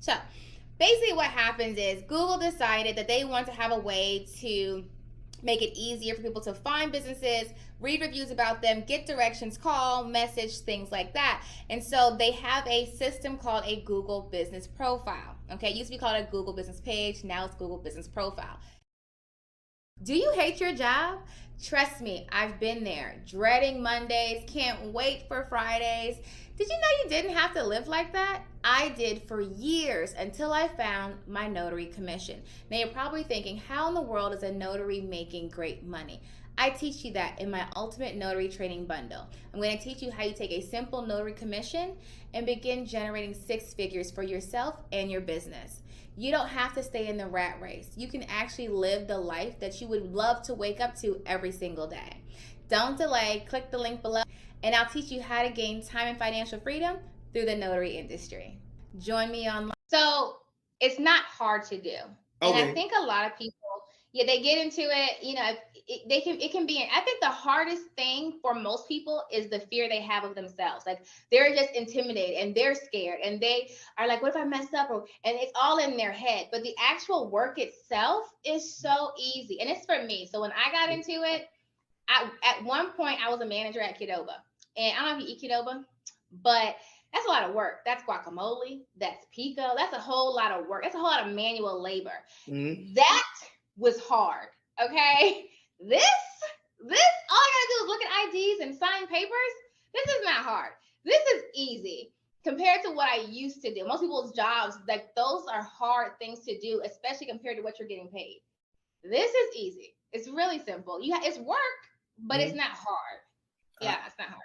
So basically what happens is Google decided that they want to have a way to make it easier for people to find businesses, read reviews about them, get directions, call, message, things like that. And so they have a system called a Google Business Profile. Okay, it used to be called a Google Business Page, now it's Google Business Profile. Do you hate your job? Trust me, I've been there. Dreading Mondays, can't wait for Fridays. Did you know you didn't have to live like that? I did for years until I found my notary commission. Now you're probably thinking, how in the world is a notary making great money? I teach you that in my Ultimate Notary Training Bundle. I'm going to teach you how you take a simple notary commission and begin generating six figures for yourself and your business. You don't have to stay in the rat race. You can actually live the life that you would love to wake up to every single day. Don't delay. Click the link below, and I'll teach you how to gain time and financial freedom through the notary industry. Join me online. So it's not hard to do. And I think a lot of people, yeah, they get into it, it can be, I think the hardest thing for most people is the fear they have of themselves. Like they're just intimidated and they're scared and they are like, what if I mess up? And it's all in their head. But the actual work itself is so easy. And it's for me. So when I got into it, at one point I was a manager at Qdoba. And I don't know if you eat Qdoba, but that's a lot of work. That's guacamole. That's pico. That's a whole lot of work. That's a whole lot of manual labor. Mm-hmm. That was hard. Okay. This, all I gotta do is look at IDs and sign papers. This is not hard. This is easy compared to what I used to do. Most people's jobs, like those are hard things to do, especially compared to what you're getting paid. This is easy. It's really simple. It's work, but it's not hard. Yeah, it's not hard.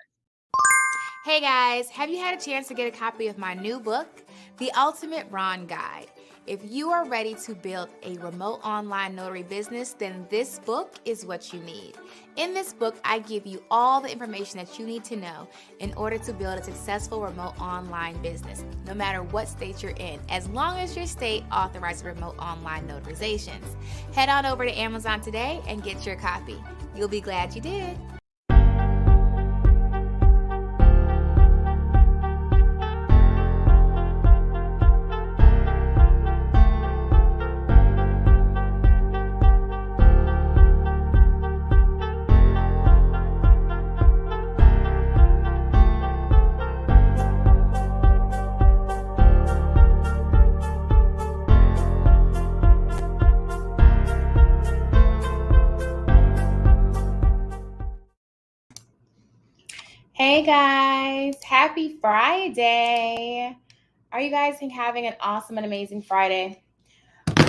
Hey guys, have you had a chance to get a copy of my new book, The Ultimate Ron Guide? If you are ready to build a remote online notary business, then this book is what you need. In this book, I give you all the information that you need to know in order to build a successful remote online business, no matter what state you're in, as long as your state authorizes remote online notarizations. Head on over to Amazon today and get your copy. You'll be glad you did. Hey guys, happy Friday. Are you guys having an awesome and amazing Friday?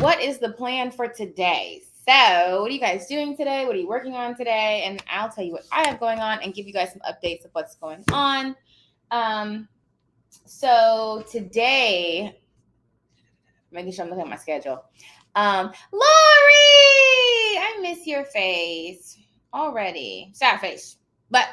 What is the plan for today? So, what are you guys doing today? What are you working on today? And I'll tell you what I have going on and give you guys some updates of what's going on. So today, making sure I'm looking at my schedule. Lori, I miss your face already. Sad face. But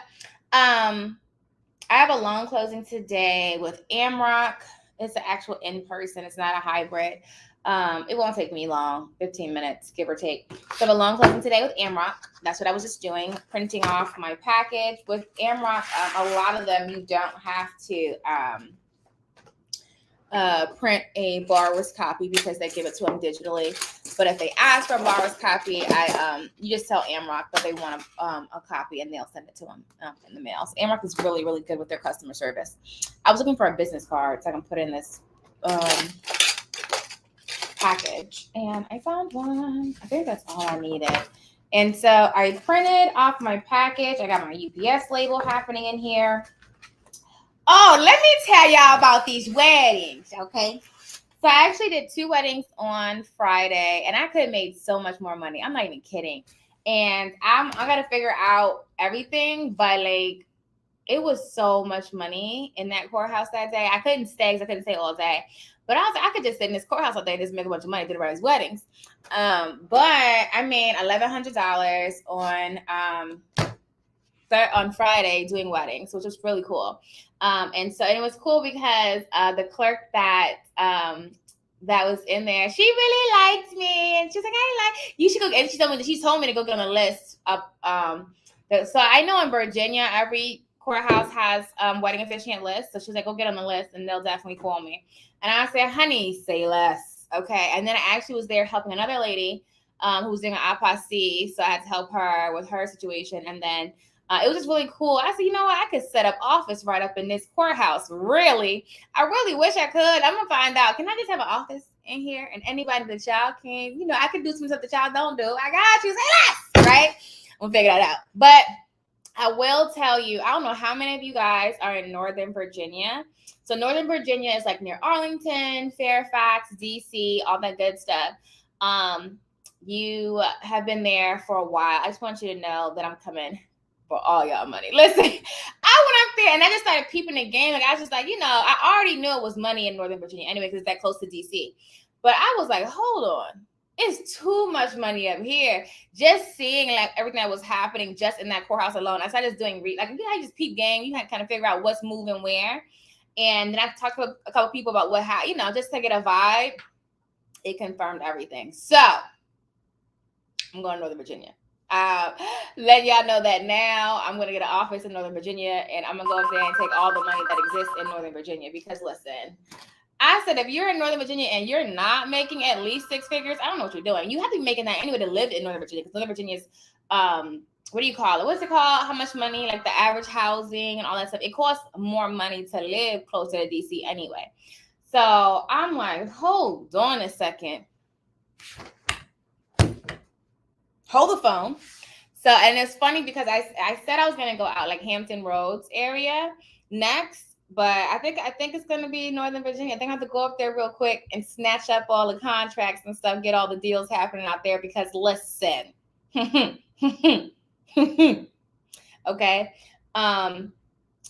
I have a loan closing today with Amrock. It's an actual in-person. It's not a hybrid. It won't take me long, 15 minutes, give or take. So I have a loan closing today with Amrock. That's what I was just doing, printing off my package. With Amrock, a lot of them you don't have to print a borrower's copy because they give it to them digitally. But if they ask for a borrower's copy, you just tell Amrock that they want a copy and they'll send it to them in the mail. So Amrock is really, really good with their customer service. I was looking for a business card so I can put in this package, and I found one. I think that's all I needed. And so I printed off my package. I got my UPS label happening in here. Oh, let me tell y'all about these weddings, okay? So I actually did 2 weddings on Friday, and I could have made so much more money. I'm not even kidding. And I got to figure out everything, but like it was so much money in that courthouse that day. I couldn't stay because I couldn't stay all day. But I could just sit in this courthouse all day and just make a bunch of money to everybody's weddings. But I made $1,100 on Friday doing weddings, which was really cool. And it was cool because the clerk that was in there, she really liked me, and she's like, you should go. And she told me to go get on a list of. So I know in Virginia, every courthouse has wedding officiant list. So she's like, go get on the list and they'll definitely call me. And I said, honey, say less. Okay. And then I actually was there helping another lady who was doing an apostille. So I had to help her with her situation. And then it was just really cool. I said, you know what? I could set up office right up in this courthouse. Really? I really wish I could. I'm going to find out. Can I just have an office in here? And anybody that y'all can, I could do some stuff that y'all don't do. I got you. Say less. Right? We'll figure that out. But I will tell you, I don't know how many of you guys are in Northern Virginia. So Northern Virginia is like near Arlington, Fairfax, DC, all that good stuff. You have been there for a while. I just want you to know that I'm coming for all y'all money. Listen, I went up there and I just started peeping the game. Like I was just like, I already knew it was money in Northern Virginia anyway, because it's that close to DC. But I was like, hold on. It's too much money up here. Just seeing like everything that was happening just in that courthouse alone. I started just doing I just peep game. You had to kind of figure out what's moving where. And then I talked to a couple people about just to get a vibe. It confirmed everything. So I'm going to Northern Virginia. Let y'all know that now. I'm going to get an office in Northern Virginia, and I'm going to go up there and take all the money that exists in Northern Virginia. Because listen, I said, if you're in Northern Virginia and you're not making at least six figures, I don't know what you're doing. You have to be making that anyway to live in Northern Virginia, because Northern Virginia is, what do you call it? What's it called? How much money? Like the average housing and all that stuff. It costs more money to live closer to DC anyway. So I'm like, hold on a second. Hold the phone. So, and it's funny because I said I was going to go out like Hampton Roads area next. But I think it's going to be Northern Virginia. I think I have to go up there real quick and snatch up all the contracts and stuff, get all the deals happening out there, because listen. Okay.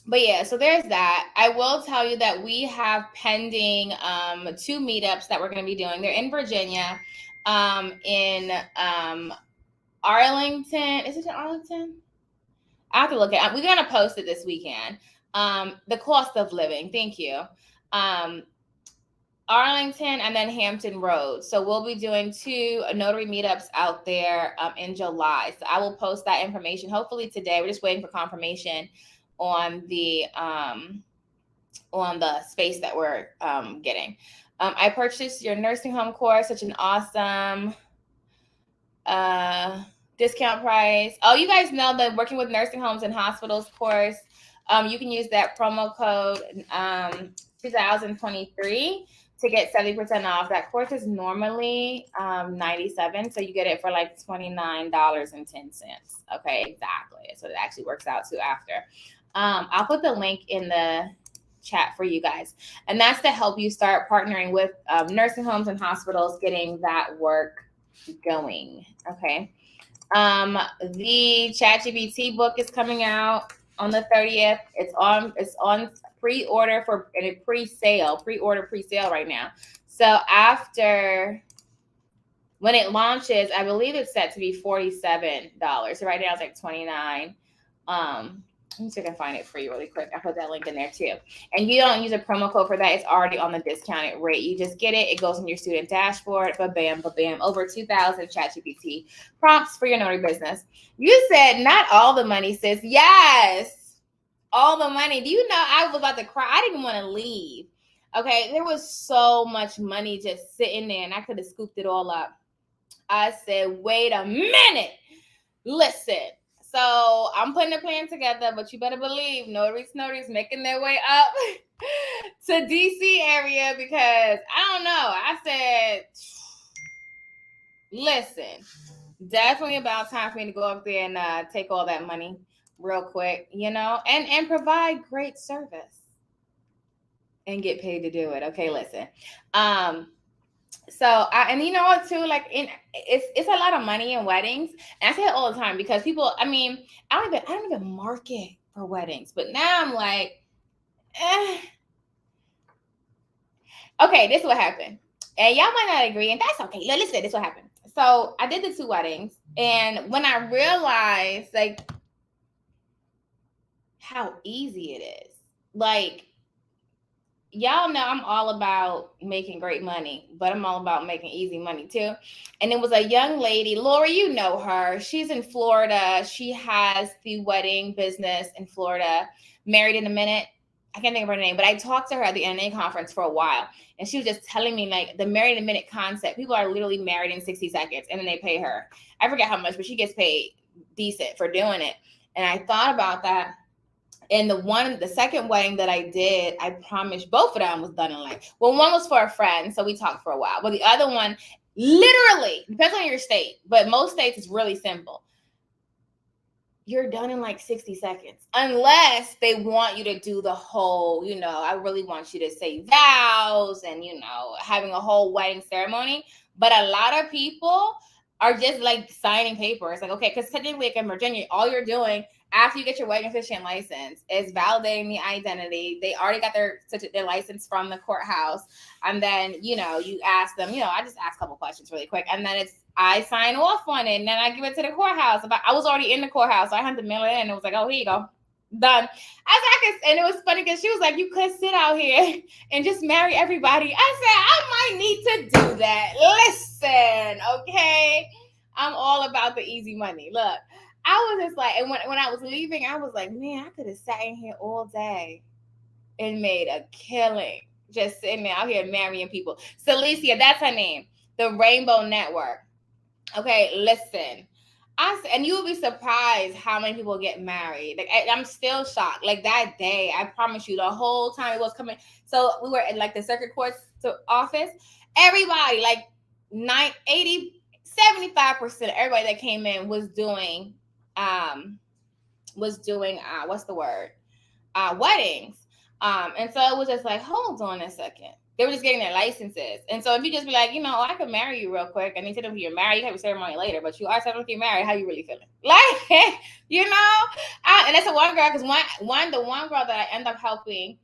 But yeah, so there's that. I will tell you that we have pending 2 meetups that we're going to be doing. They're in Virginia, in Arlington. Is it in Arlington? I have to look at it. We're going to post it this weekend. The cost of living. Thank you. Arlington and then Hampton Roads. So we'll be doing 2 notary meetups out there in July. So I will post that information hopefully today. We're just waiting for confirmation on the space that we're getting. I purchased your nursing home course, such an awesome discount price. Oh, you guys know that working with nursing homes and hospitals course, you can use that promo code 2023 to get 70% off. That course is normally $97, so you get it for like $29.10. Okay, exactly. So it actually works out too after. I'll put the link in the chat for you guys, and that's to help you start partnering with nursing homes and hospitals, getting that work going. Okay. The ChatGPT book is coming out on the 30th. It's on pre-order for a pre-sale right now. So after when it launches, I believe it's set to be $47. So right now it's like $29. Let me see if I can find it for you really quick. I put that link in there too. And you don't use a promo code for that. It's already on the discounted rate. You just get it. It goes in your student dashboard. Ba-bam, ba-bam. Over 2,000 ChatGPT prompts for your notary business. You said not all the money, sis. Yes. All the money. Do you know I was about to cry? I didn't want to leave. Okay. There was so much money just sitting there, and I could have scooped it all up. I said, wait a minute. Listen. So I'm putting a plan together, but you better believe notaries making their way up to DC area, because I don't know. I said, listen, definitely about time for me to go up there and take all that money real quick, and provide great service and get paid to do it. Okay, listen. So, and you know what too, like it's a lot of money in weddings, and I say it all the time because people, I don't even market for weddings, but now I'm like, okay, this is what happened, and y'all might not agree, and that's okay. Listen, this is what happened. So I did the 2 weddings, and when I realized like how easy it is, like y'all know I'm all about making great money, but I'm all about making easy money too. And it was a young lady, Lori, you know her. She's in Florida. She has the wedding business in Florida, Married in a Minute. I can't think of her name, but I talked to her at the NNA conference for a while, and she was just telling me like the Married in a Minute concept. People are literally married in 60 seconds, and then they pay her. I forget how much, but she gets paid decent for doing it. And I thought about that, and the second wedding that I did, I promise both of them was done in like, well, one was for a friend, so we talked for a while. But the other one, literally, depends on your state, but most states it's really simple. You're done in like 60 seconds, unless they want you to do the whole, I really want you to say vows and, having a whole wedding ceremony. But a lot of people are just like signing papers. Like, okay, because technically, like in Virginia, all you're doing after you get your wedding officiant license is validating the identity. They already got their license from the courthouse. And then, you ask them, I just ask a couple questions really quick. And then I sign off on it, and then I give it to the courthouse. I was already in the courthouse, so I had to mail it in. It was like, oh, here you go. Done. And it was funny because she was like, you could sit out here and just marry everybody. I said, I might need to do that. Listen, okay? I'm all about the easy money. Look, I was just like, and when I was leaving, I was like, man, I could have sat in here all day and made a killing just sitting out here marrying people. Celicia, that's her name. The Rainbow Network. Okay, listen. And you will be surprised how many people get married. Like I'm still shocked. Like that day, I promise you, the whole time it was coming. So we were in like the circuit court office. Everybody, like 80, 75% of everybody that came in was doing what's the word? Weddings. And so it was just like, hold on a second. They were just getting their licenses. And so if you just be like, I could marry you real quick, and they tell them you're married, you have a ceremony later, but you are technically married, how you really feeling? Like, and that's a one girl, because the one girl that I end up helping,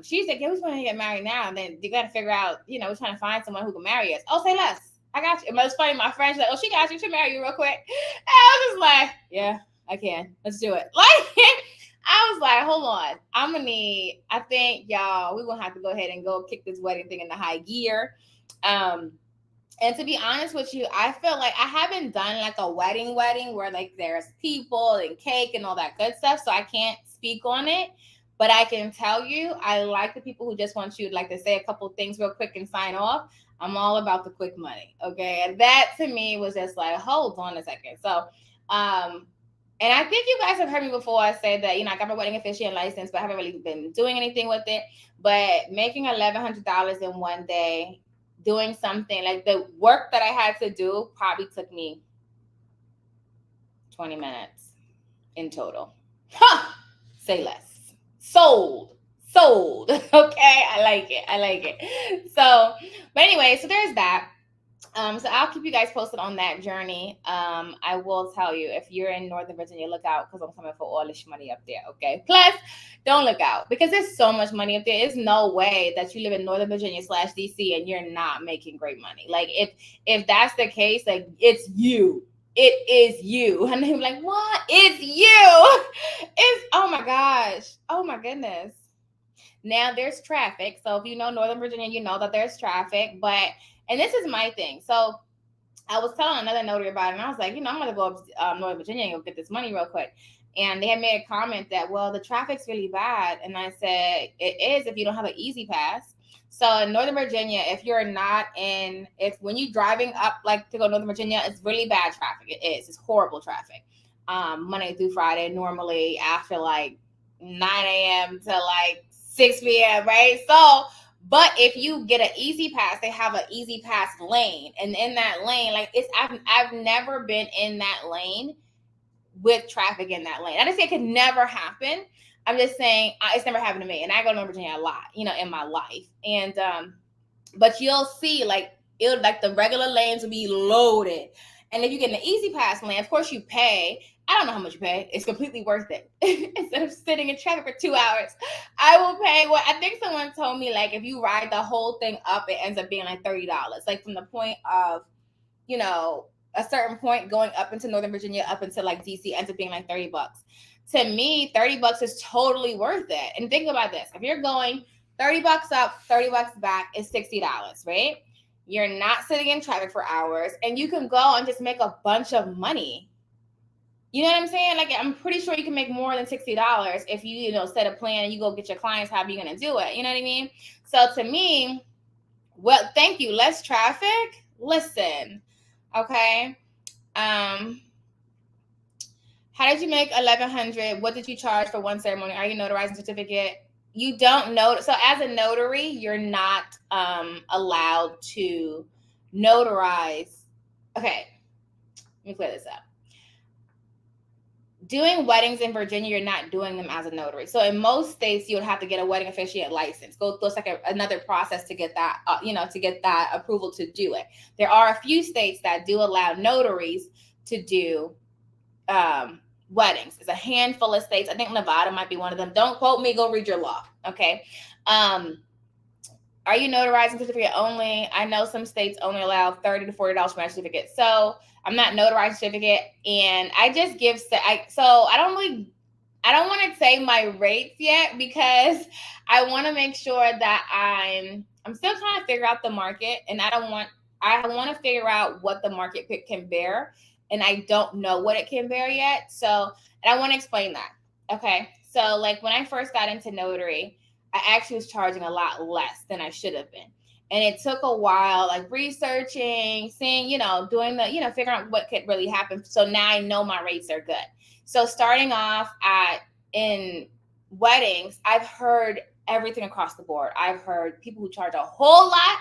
she's like, yeah, we want to get married now. And then you got to figure out, we're trying to find someone who can marry us. Oh, say less. I got you. And it was funny, my friend's like, oh, she got you. She'll marry you real quick. And I was just like, yeah, I can. Let's do it. Like, I was like, hold on. I think y'all, we're going to have to go ahead and go kick this wedding thing into high gear. And to be honest with you, I feel like I haven't done like a wedding where like there's people and cake and all that good stuff. So I can't speak on it. But I can tell you, I like the people who just want you like to say a couple things real quick and sign off. I'm all about the quick money. Okay. And that to me was just like, hold on a second. So, and I think you guys have heard me before. I say that, I got my wedding officiant license, but I haven't really been doing anything with it. But making $1,100 in one day, doing something like the work that I had to do probably took me 20 minutes in total. Huh! Say less. Sold. Okay. I like it. So, but anyway, so there's that. So I'll keep you guys posted on that journey. I will tell you, if you're in Northern Virginia, look out, because I'm coming for all this money up there. Okay. Plus, don't look out, because there's so much money up there. There's no way that you live in Northern Virginia / DC and you're not making great money. Like if that's the case, like it's you. It is you. And they're like, what? It's you. It's, oh my gosh. Oh my goodness. Now there's traffic. So if you know Northern Virginia, you know that there's traffic. And this is my thing. So I was telling another notary about it, and I was like, I'm going to go up to Northern Virginia and go get this money real quick. And they had made a comment that, well, the traffic's really bad. And I said, it is if you don't have an easy pass. So in Northern Virginia, when you're driving up like to go to Northern Virginia, it's really bad traffic. It is. It's horrible traffic. Monday through Friday, normally after like 9 a.m. to like 6 p.m., right? So, but if you get an easy pass, they have an easy pass lane. And in that lane, like I've never been in that lane with traffic in that lane. I just say it could never happen. I'm just saying it's never happened to me. And I go to North Virginia a lot, in my life. And, but you'll see like the regular lanes will be loaded. And if you get an easy pass lane, of course you pay. I don't know how much you pay. It's completely worth it. Instead of sitting in traffic for 2 hours, I will pay I think someone told me, like, if you ride the whole thing up, it ends up being like $30. Like from the point of, a certain point going up into Northern Virginia, up into like DC, ends up being like $30. To me, $30 is totally worth it. And think about this. If you're going $30 up, $30 back is $60, right? You're not sitting in traffic for hours, and you can go and just make a bunch of money. You know what I'm saying? Like, I'm pretty sure you can make more than $60 if you set a plan and you go get your clients. How are you going to do it? You know what I mean? So to me, well, thank you. Less traffic. Listen, okay. How did you make $1,100? What did you charge for one ceremony? Are you notarizing certificate? You don't know. So as a notary, you're not allowed to notarize. Okay, let me clear this up. Doing weddings in Virginia, you're not doing them as a notary. So in most states, you would have to get a wedding officiant license. Go through another process to get that, to get that approval to do it. There are a few states that do allow notaries to do weddings. It's a handful of states. I think Nevada might be one of them. Don't quote me. Go read your law. Okay. Are you notarizing certificate only? I know some states only allow $30 to $40 for my certificate. So I'm not notarizing certificate, and I just give. I don't want to say my rates yet, because I want to make sure that I'm still trying to figure out the market, and I want to figure out what the market can bear, and I don't know what it can bear yet. So, and I want to explain that. Okay. So like when I first got into notary, I actually was charging a lot less than I should have been. And it took a while, like researching, seeing, doing the, figuring out what could really happen. So now I know my rates are good. So starting off in weddings, I've heard everything across the board. I've heard people who charge a whole lot,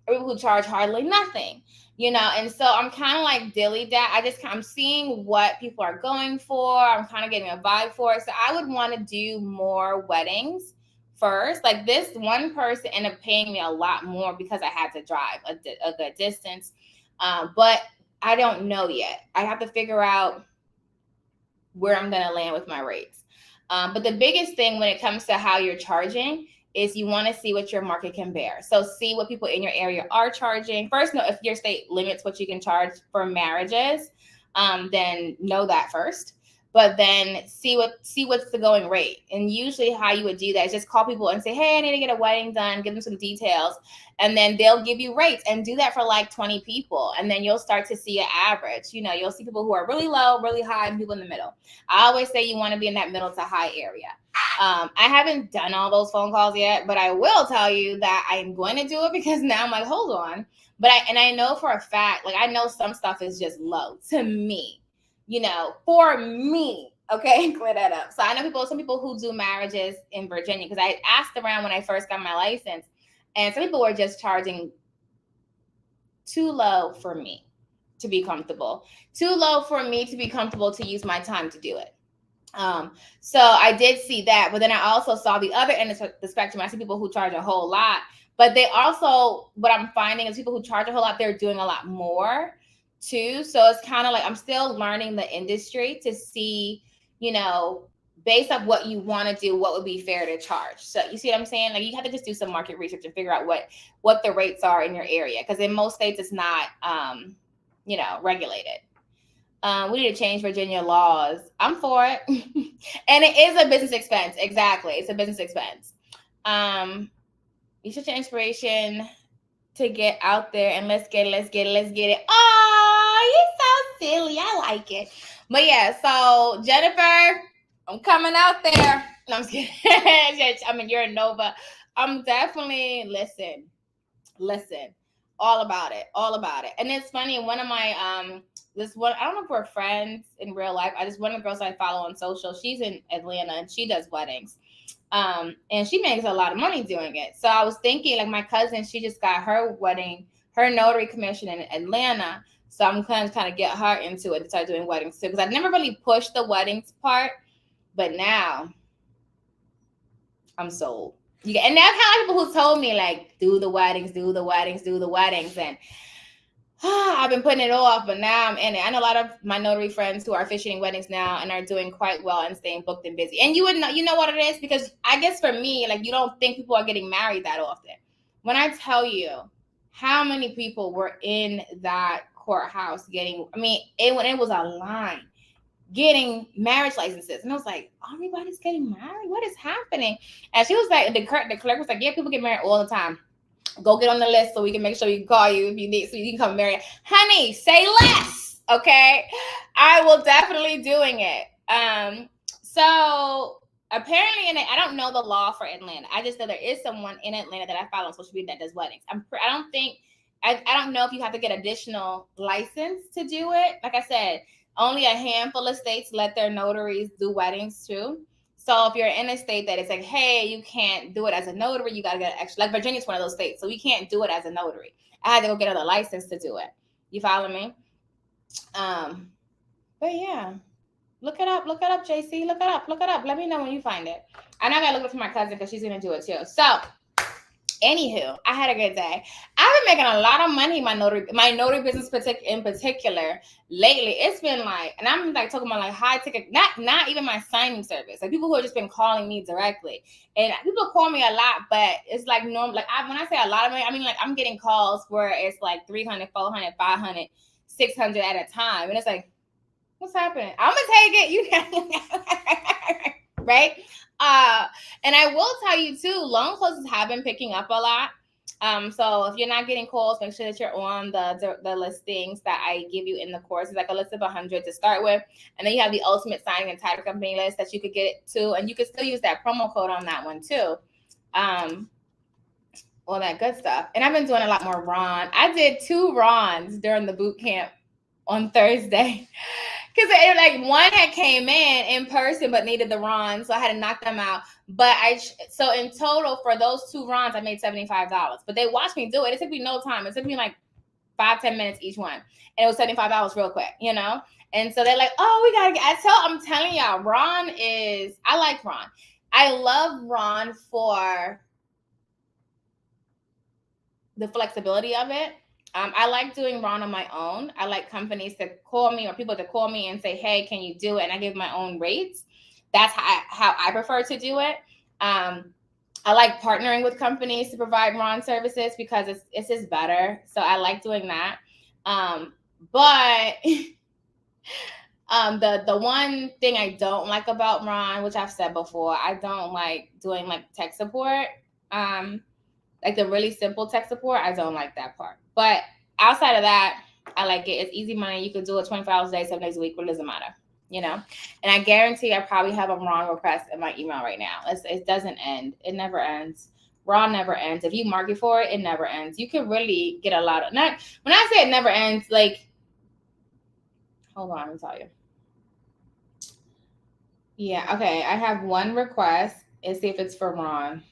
or people who charge hardly nothing, and so I'm kind of like dilly-dally. I'm seeing what people are going for. I'm kind of getting a vibe for it. So I would want to do more weddings first. Like this one person ended up paying me a lot more because I had to drive a good distance. But I don't know yet. I have to figure out where I'm going to land with my rates. But the biggest thing when it comes to how you're charging is you want to see what your market can bear. So see what people in your area are charging. First, know if your state limits what you can charge for marriages, then know that first. But then see what's the going rate. And usually how you would do that is just call people and say, hey, I need to get a wedding done, give them some details. And then they'll give you rates, and do that for like 20 people. And then you'll start to see an average. You'll see people who are really low, really high, and people in the middle. I always say you want to be in that middle to high area. I haven't done all those phone calls yet, but I will tell you that I'm going to do it, because now I'm like, hold on. But I know for a fact, like I know some stuff is just low to me. For me, okay, clear that up. So I know some people who do marriages in Virginia, because I asked around when I first got my license, and some people were just charging too low for me to be comfortable, to use my time to do it. So I did see that, but then I also saw the other end of the spectrum. I see people who charge a whole lot, but they also, what I'm finding is people who charge a whole lot, they're doing a lot more too. So it's kind of like I'm still learning the industry to see, based on what you want to do, what would be fair to charge. So you see what I'm saying? Like you have to just do some market research and figure out what the rates are in your area, because in most states it's not, regulated. We need to change Virginia laws. I'm for it. And it is a business expense. Exactly. It's a business expense. You should your inspiration to get out there and let's get it. Oh, you're so silly. I like it. But yeah, so Jennifer, I'm coming out there. No, I'm just kidding. I mean, you're a Nova. I'm definitely, listen, all about it. And it's funny, one of my, I don't know if we're friends in real life. One of the girls I follow on social, she's in Atlanta and she does weddings. And she makes a lot of money doing it. So I was thinking, like my cousin, she just got her notary commission in Atlanta. So I'm kind of get her into it to start doing weddings too. Because I've never really pushed the weddings part, but now I'm sold. And there are kind of people who told me like, do the weddings. And I've been putting it off, but now I'm in it. I know a lot of my notary friends who are officiating weddings now and are doing quite well and staying booked and busy. And you know what it is? Because I guess for me, like you don't think people are getting married that often. When I tell you how many people were in that courthouse when it was a line, getting marriage licenses. And I was like, everybody's getting married? What is happening? And she was like, the clerk was like, yeah, people get married all the time. Go get on the list so we can make sure we can call you if you need, so you can come marry. Honey, say less, okay? I will definitely doing it. So apparently, I don't know the law for Atlanta. I just know there is someone in Atlanta that I follow on social media that does weddings. I don't know if you have to get additional license to do it. Like I said, only a handful of states let their notaries do weddings too. So if you're in a state that it's like, hey, you can't do it as a notary, you got to get an extra. Like Virginia's one of those states, so you can't do it as a notary. I had to go get a license to do it. You follow me? But yeah, look it up, JC. Look it up. Let me know when you find it. And I gotta look it up for my cousin because she's gonna do it too. So, anywho, I had a good day. I've been making a lot of money in my notary business in particular lately. It's been like, and I'm like talking about like high ticket, not even my signing service. Like people who have just been calling me directly, and people call me a lot, but it's like normal. Like when I say a lot of money, I mean like I'm getting calls where it's like 300, 400, 500, 600 at a time, and it's like, what's happening? I'm gonna take it. You right? And I will tell you too, loan closes have been picking up a lot. So if you're not getting calls, make sure that you're on the listings that I give you in the course. It's like a list of 100 to start with, and then you have the ultimate signing and title company list that you could get to, and you could still use that promo code on that one too. All that good stuff. And I've been doing a lot more Ron. I did 2 Rons during the boot camp on Thursday. Because like one had came in person but needed the Ron, so I had to knock them out. But so in total for those 2 Rons, I made $75. But they watched me do it. It took me no time. It took me like 5-10 minutes each one, and it was $75 real quick, you know. And so they're like, "Oh, we gotta get." I'm telling y'all, I like Ron. I love Ron for the flexibility of it. I like doing Ron on my own. I like companies to call me or people to call me and say, hey, can you do it? And I give my own rates. That's how I prefer to do it. I like partnering with companies to provide Ron services because it's just better. So I like doing that. But the one thing I don't like about Ron, which I've said before, I don't like doing like tech support. Like the really simple tech support, I don't like that part. But outside of that, I like it. It's easy money. You can do it 24 hours a day, 7 days a week, but it doesn't matter, you know? And I guarantee I probably have a Ron request in my email right now. It doesn't end. It never ends. Ron never ends. If you market for it, it never ends. You can really get a lot of, when I say it never ends, like, hold on, let me tell you. Yeah, okay. I have one request. Let's see if it's for Ron.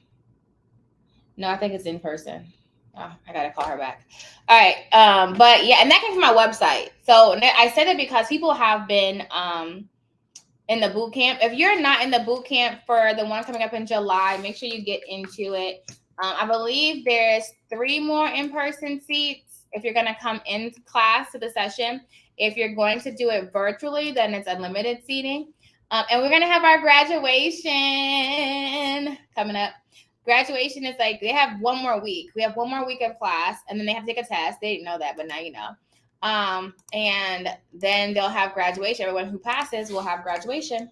No, I think it's in person. Oh, I gotta call her back. All right. But yeah, and that came from my website. So I said it because people have been in the boot camp. If you're not in the boot camp for the one coming up in July, make sure you get into it. I believe there's 3 more in-person seats if you're gonna come into class to the session. If you're going to do it virtually, then it's unlimited seating. And we're gonna have our graduation coming up. Graduation is like, they have 1 more week. We have 1 more week of class, and then they have to take a test. They didn't know that, but now you know. And then they'll have graduation. Everyone who passes will have graduation.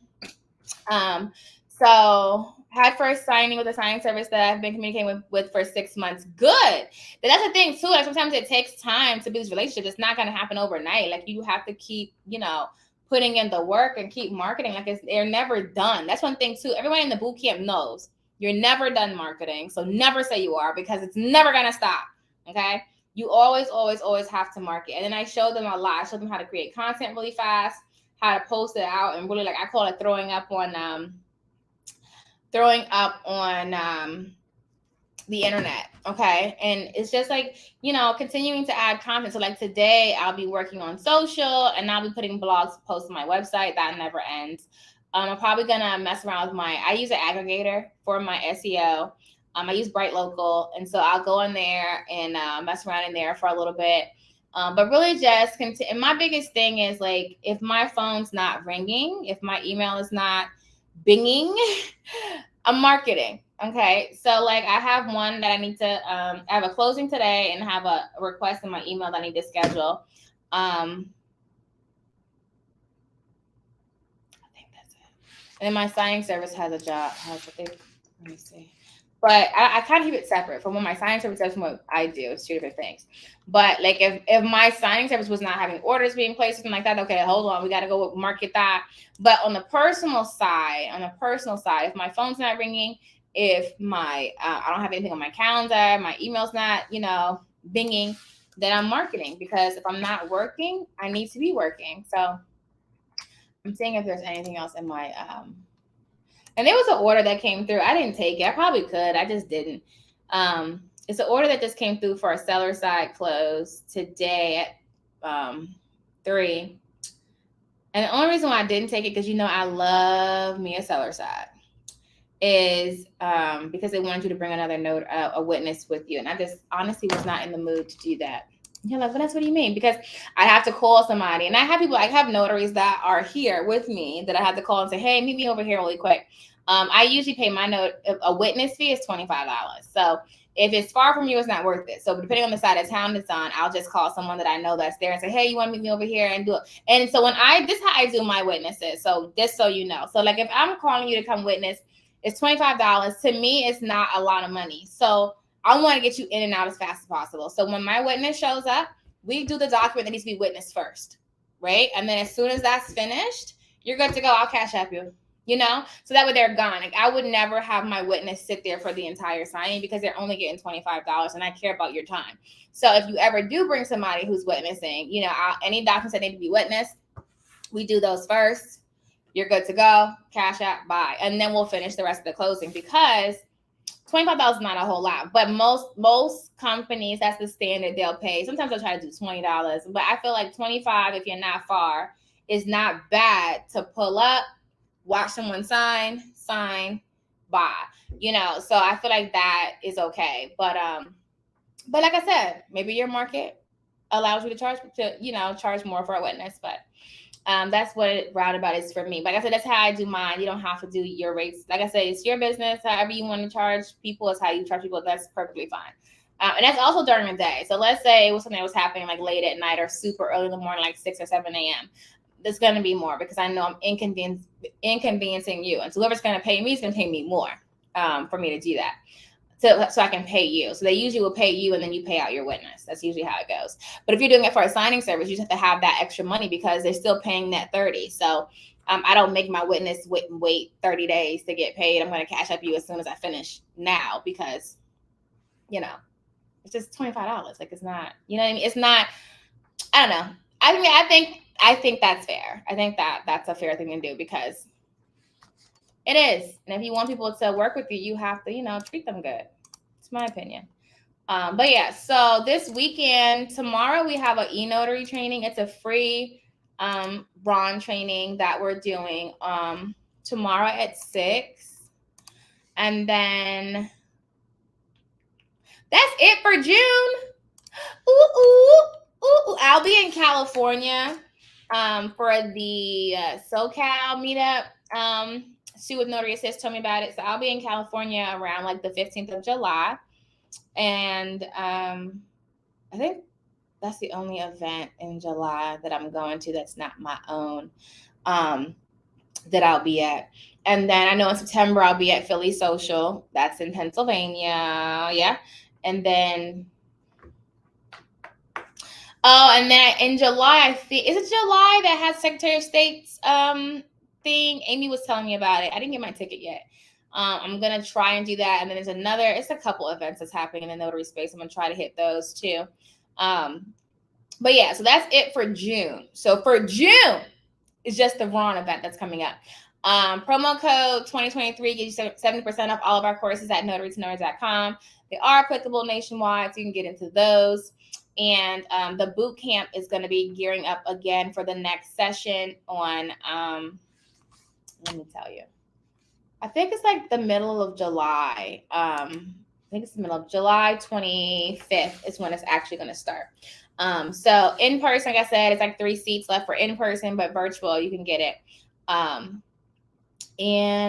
So had first signing with a signing service that I've been communicating with for 6 months. Good. But that's the thing too. Like sometimes it takes time to build this relationship. It's not going to happen overnight. Like you have to keep, putting in the work and keep marketing. Like they're never done. That's one thing too. Everyone in the boot camp knows you're never done marketing. So never say you are, because it's never going to stop. Okay. You always, always, always have to market. And then I showed them a lot. I showed them how to create content really fast, how to post it out, and really, like, I call it throwing up on the internet. Okay. And it's just like, continuing to add content. So like today I'll be working on social, and I'll be putting blogs posts on my website. That never ends. I'm probably gonna mess around with I use an aggregator for my SEO. I use Bright Local, and so I'll go in there and mess around in there for a little bit. But really just continue. And my biggest thing is, like, if my phone's not ringing, if my email is not binging, I'm marketing. Okay. So like I have one that I need to, I have a closing today and have a request in my email that I need to schedule. And my signing service has a job. Let me see. But I kind of keep it separate from what my signing service does from what I do. It's two different things. But like if my signing service was not having orders being placed, something like that, okay, hold on, we got to go market that. But on the personal side, if my phone's not ringing, if my I don't have anything on my calendar, my email's not, binging, then I'm marketing, because if I'm not working, I need to be working. So I'm seeing if there's anything else in my and there was an order that came through. I didn't take it. I probably could. I just didn't. It's an order that just came through for a seller side close today at 3. And the only reason why I didn't take it, because I love me a seller side, is because they wanted you to bring another note, a witness with you. And I just honestly was not in the mood to do that. You're like, well, that's what do you mean? Because I have to call somebody. And I have notaries that are here with me that I have to call and say, hey, meet me over here really quick. I usually pay my note, a witness fee is $25. So if it's far from you, it's not worth it. So depending on the side of town it's on, I'll just call someone that I know that's there and say, hey, you want to meet me over here and do it. And so this is how I do my witnesses. So just so you know. So like if I'm calling you to come witness, it's $25. To me, it's not a lot of money. So I want to get you in and out as fast as possible. So when my witness shows up, we do the document that needs to be witnessed first, right? And then as soon as that's finished, you're good to go. I'll cash app you. So that way they're gone. Like I would never have my witness sit there for the entire signing, because they're only getting $25 and I care about your time. So if you ever do bring somebody who's witnessing, any documents that need to be witnessed, we do those first. You're good to go. Cash app, bye. And then we'll finish the rest of the closing, because $25 is not a whole lot. But most companies, that's the standard they'll pay. Sometimes they'll try to do $20. But I feel like $25, if you're not far, is not bad to pull up, watch someone sign, bye. So I feel like that is okay. But like I said, maybe your market allows you to charge more for a witness. But that's what roundabout is for me. Like I said, that's how I do mine. You don't have to do your rates. Like I said, it's your business. However you want to charge people is how you charge people. That's perfectly fine. And that's also during the day. So let's say it was something that was happening like late at night or super early in the morning, like 6 or 7 a.m. There's going to be more, because I know I'm inconveniencing you. And so whoever's going to pay me is going to pay me more for me to do that. So I can pay you. So they usually will pay you and then you pay out your witness. That's usually how it goes. But if you're doing it for a signing service, you just have to have that extra money, because they're still paying net 30. So I don't make my witness wait 30 days to get paid. I'm going to cash up you as soon as I finish now, because, it's just $25. Like it's not, you know what I mean? It's not, I don't know. I think that's fair. I think that's a fair thing to do, because it is. And if you want people to work with you, you have to, treat them good. It's my opinion. But yeah, so this weekend, tomorrow we have an e-notary training. It's a free Ron training that we're doing tomorrow at 6. And then that's it for June. Ooh. I'll be in California for the SoCal meetup. Sue with Notary Assist told me about it. So I'll be in California around like the 15th of July. And I think that's the only event in July that I'm going to that's not my own that I'll be at. And then I know in September I'll be at Philly Social. That's in Pennsylvania. Yeah. And then and then in July, I think, is it July that has Secretary of State's thing? Amy was telling me about it. I didn't get my ticket yet. I'm going to try and do that. And then it's a couple events that's happening in the notary space. I'm going to try to hit those too. But yeah, so that's it for June. So for June, it's just the Ron event that's coming up. Promo code 2023 gives you 70% off all of our courses at notarytonotary.com. They are applicable nationwide, so you can get into those. And the boot camp is going to be gearing up again for the next session on, let me tell you, I think it's like the middle of July. I think it's the middle of July 25th is when it's actually going to start. So in person, like I said, it's like 3 seats left for in person, but virtual, you can get it. And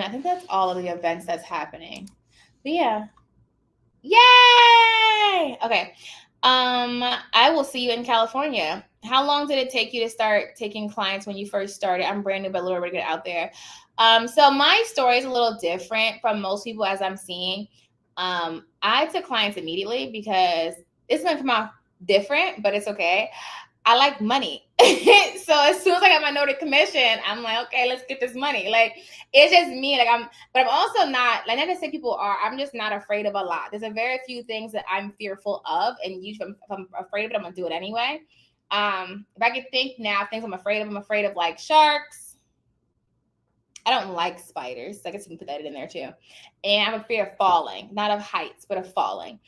I think that's all of the events that's happening. But yeah. Yay! Okay. I will see you in California. How long did it take you to start taking clients when you first started? I'm brand new, but a little bit out there. So my story is a little different from most people as I'm seeing. I took clients immediately because it's going to come out different, but it's okay. I like money. So as soon as I got my notary commission, I'm like, okay, let's get this money. Like, it's just me. But I'm also not, like, not to say people are, I'm just not afraid of a lot. There's a very few things that I'm fearful of. And usually if I'm afraid of it, I'm going to do it anyway. If I could think now, things I'm afraid of like sharks. I don't like spiders. So I guess you can put that in there too. And I'm afraid of falling, not of heights, but of falling.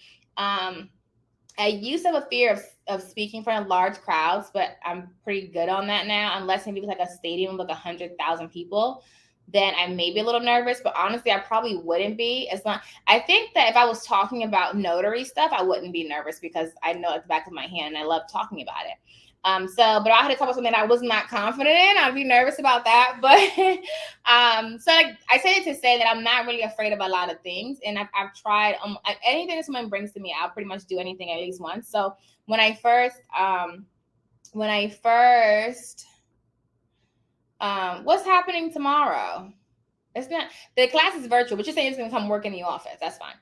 I used to have a fear of speaking in front of large crowds, but I'm pretty good on that now. Unless maybe it's like a stadium with like 100,000 people, then I may be a little nervous. But honestly, I probably wouldn't be. I think that if I was talking about notary stuff, I wouldn't be nervous because I know at the back of my hand, and I love talking about it. But I had to talk about something that I was not confident in. I'd be nervous about that. But so like, I say it to say that I'm not really afraid of a lot of things. And I've tried anything that someone brings to me, I'll pretty much do anything at least once. So when I first what's happening tomorrow? It's not, the class is virtual, but you're saying it's gonna come work in the office. That's fine.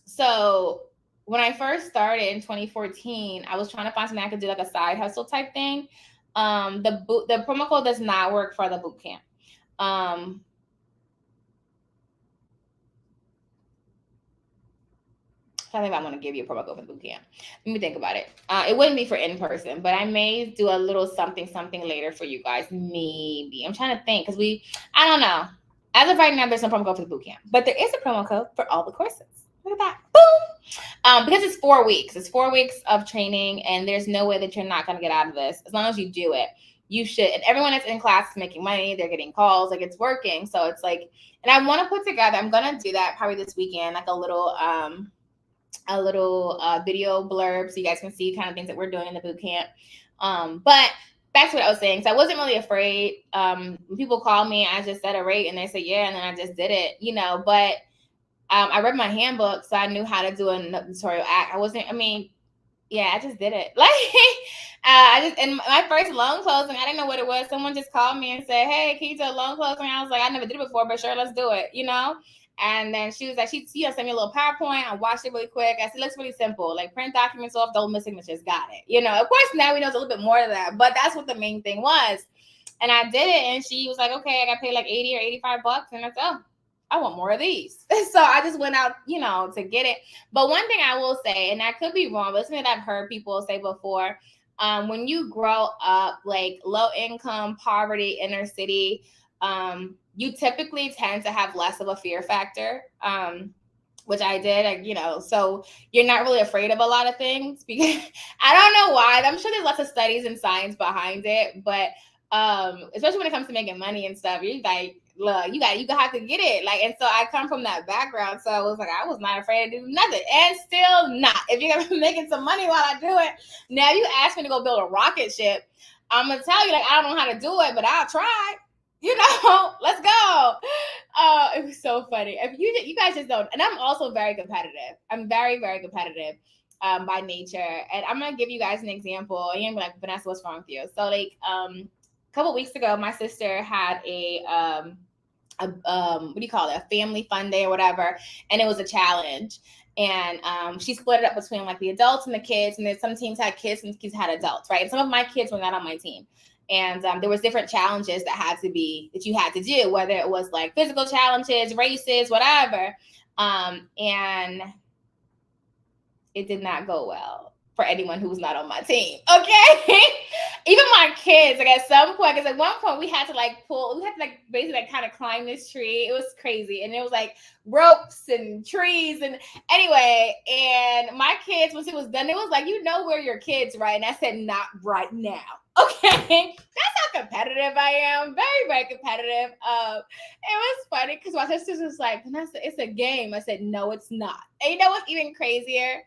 So when I first started in 2014, I was trying to find something I could do like a side hustle type thing. The promo code does not work for the boot camp. I think I'm going to give you a promo code for the boot camp. Let me think about it. It wouldn't be for in person, but I may do a little something later for you guys. Maybe. I'm trying to think because I don't know. As of right now, there's no promo code for the boot camp, but there is a promo code for all the courses. Look at that. Boom. Because it's 4 weeks. It's 4 weeks of training, and there's no way that you're not going to get out of this. As long as you do it, you should. And everyone that's in class is making money. They're getting calls. Like, it's working. So it's like, and I want to put together, I'm going to do that probably this weekend, like a little video blurb so you guys can see kind of things that we're doing in the boot camp. But back to what I was saying. So I wasn't really afraid. When people call me, I just set a rate and they say, yeah, and then I just did it, but I read my handbook, so I knew how to do a notarial act. I just did it. Like, in my first loan closing, I didn't know what it was. Someone just called me and said, hey, can you do a loan closing? I was like, I never did it before, but sure, let's do it, And then she was like, she sent me a little PowerPoint. I watched it really quick. I said, it looks really simple. Like, print documents off, don't miss signatures. Got it. Of course, now we know it's a little bit more to that, but that's what the main thing was. And I did it. And she was like, okay, I got paid like 80 or 85 bucks. And I said, oh, I want more of these. So I just went out, to get it. But one thing I will say, and I could be wrong, but it's something that I've heard people say before, when you grow up like low income, poverty, inner city, you typically tend to have less of a fear factor, which I did, so you're not really afraid of a lot of things because I don't know why. I'm sure there's lots of studies and science behind it, but especially when it comes to making money and stuff, you're like, look, you have to get it. Like, and so I come from that background. So I was like, I was not afraid to do nothing, and still not. If you're making some money while I do it, now you ask me to go build a rocket ship, I'm gonna tell you, like, I don't know how to do it, but I'll try. Let's go. It was so funny. If you guys just don't, and I'm also very competitive. I'm very, very competitive by nature. And I'm gonna give you guys an example. And you're gonna be like, Vanessa, what's wrong with you? So like a couple weeks ago, my sister had a what do you call it? A family fun day or whatever, and it was a challenge. And she split it up between like the adults and the kids, and then some teams had kids and kids had adults, right? And some of my kids were not on my team. And there was different challenges that you had to do, whether it was like physical challenges, races, whatever. And it did not go well for anyone who was not on my team. Okay. Even my kids, like at some point, because at one point we had to basically kind of climb this tree. It was crazy. And it was like ropes and trees. And anyway, and my kids, once it was done, it was like, we're your kids, right? And I said, not right now. Okay. That's how competitive I am. Very, very competitive. It was funny because my sister was like, Vanessa, it's a game. I said, no, it's not. And you know what's even crazier?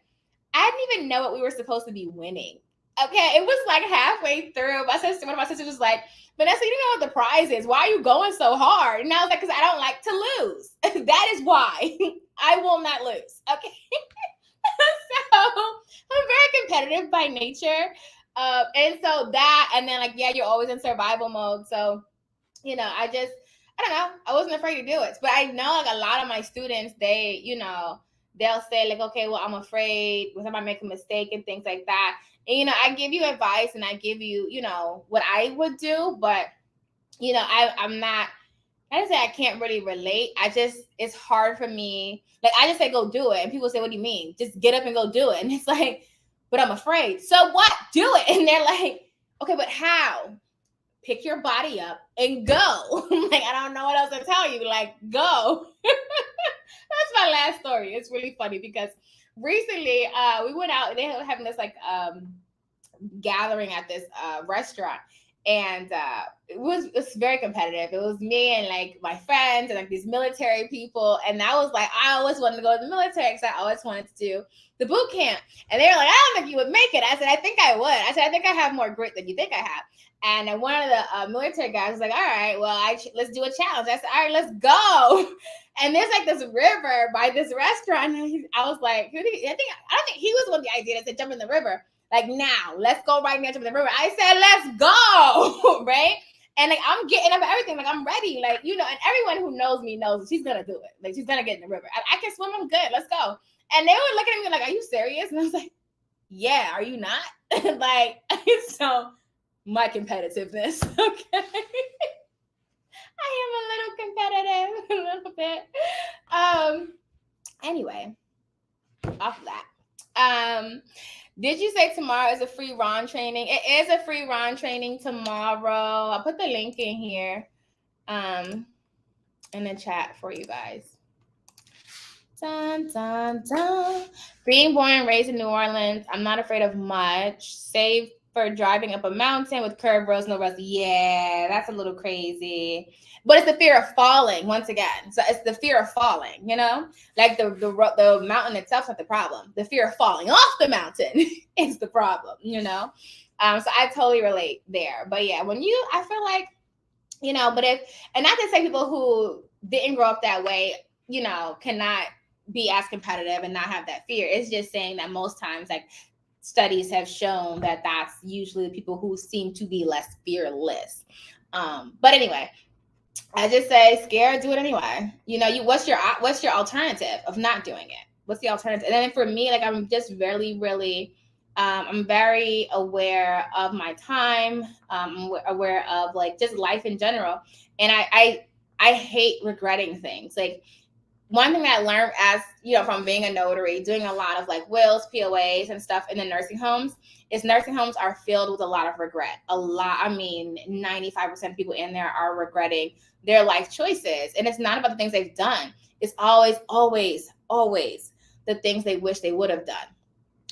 I didn't even know what we were supposed to be winning. Okay, it was like halfway through. One of my sisters was like, Vanessa, you don't know what the prize is. Why are you going so hard? And I was like, because I don't like to lose. That is why. I will not lose. Okay. So I'm very competitive by nature. And so that, and then like, yeah, you're always in survival mode. So I don't know. I wasn't afraid to do it. But I know like a lot of my students, they'll say like, okay, well, I'm afraid when somebody make a mistake and things like that. And, I give you advice and I give you, what I would do, but I'm not, I just say I can't really relate. It's hard for me. Like, I just say, go do it. And people say, what do you mean? Just get up and go do it. And it's like, but I'm afraid. So what? Do it. And they're like, okay, but how? Pick your body up and go. Like, I don't know what else to tell you. Like, go. That's my last story. It's really funny because recently we went out and they were having this like gathering at this restaurant, and it was very competitive. It was me and like my friends and like these military people, and I was like, I always wanted to go to the military because I always wanted to do the boot camp. And they were like, I don't think you would make it. I said, I think I would. I said, I think I have more grit than you think I have. And then one of the military guys was like, all right, well, let's do a challenge. I said, all right, let's go. And there's like this river by this restaurant. And I was like, I don't think he was one of the idea that said jump in the river. Like, now, let's go right now, jump in the river. I said, let's go, right? And like, I'm getting up everything. Like, I'm ready. Like, and everyone who knows me knows she's going to do it. Like, she's going to get in the river. I can swim. I'm good. Let's go. And they were looking at me like, are you serious? And I was like, yeah, are you not? Like, so my competitiveness, okay? I am a little competitive, a little bit. Anyway, off of that. Did you say tomorrow is a free Ron training? It is a free Ron training tomorrow. I'll put the link in here, in the chat for you guys. Dun, dun, dun. Being born and raised in New Orleans, I'm not afraid of much, save for driving up a mountain with curb roads, no roads. Yeah, that's a little crazy. But it's the fear of falling, once again. So it's the fear of falling, Like the mountain itself's not the problem. The fear of falling off the mountain is the problem, So I totally relate there. But yeah, I feel like, but and not to say people who didn't grow up that way, cannot be as competitive and not have that fear. It's just saying that most times, like, studies have shown that that's usually the people who seem to be less fearless. But anyway, I just say, scared, do it anyway. What's your alternative of not doing it? What's the alternative? And then for me, like, I'm just really, really, I'm very aware of my time. I'm aware of like just life in general. And I hate regretting things. Like, one thing that I learned as, from being a notary, doing a lot of like wills, POAs and stuff in the nursing homes, is nursing homes are filled with a lot of regret. 95% of people in there are regretting their life choices. And it's not about the things they've done. It's always, always, always the things they wish they would have done.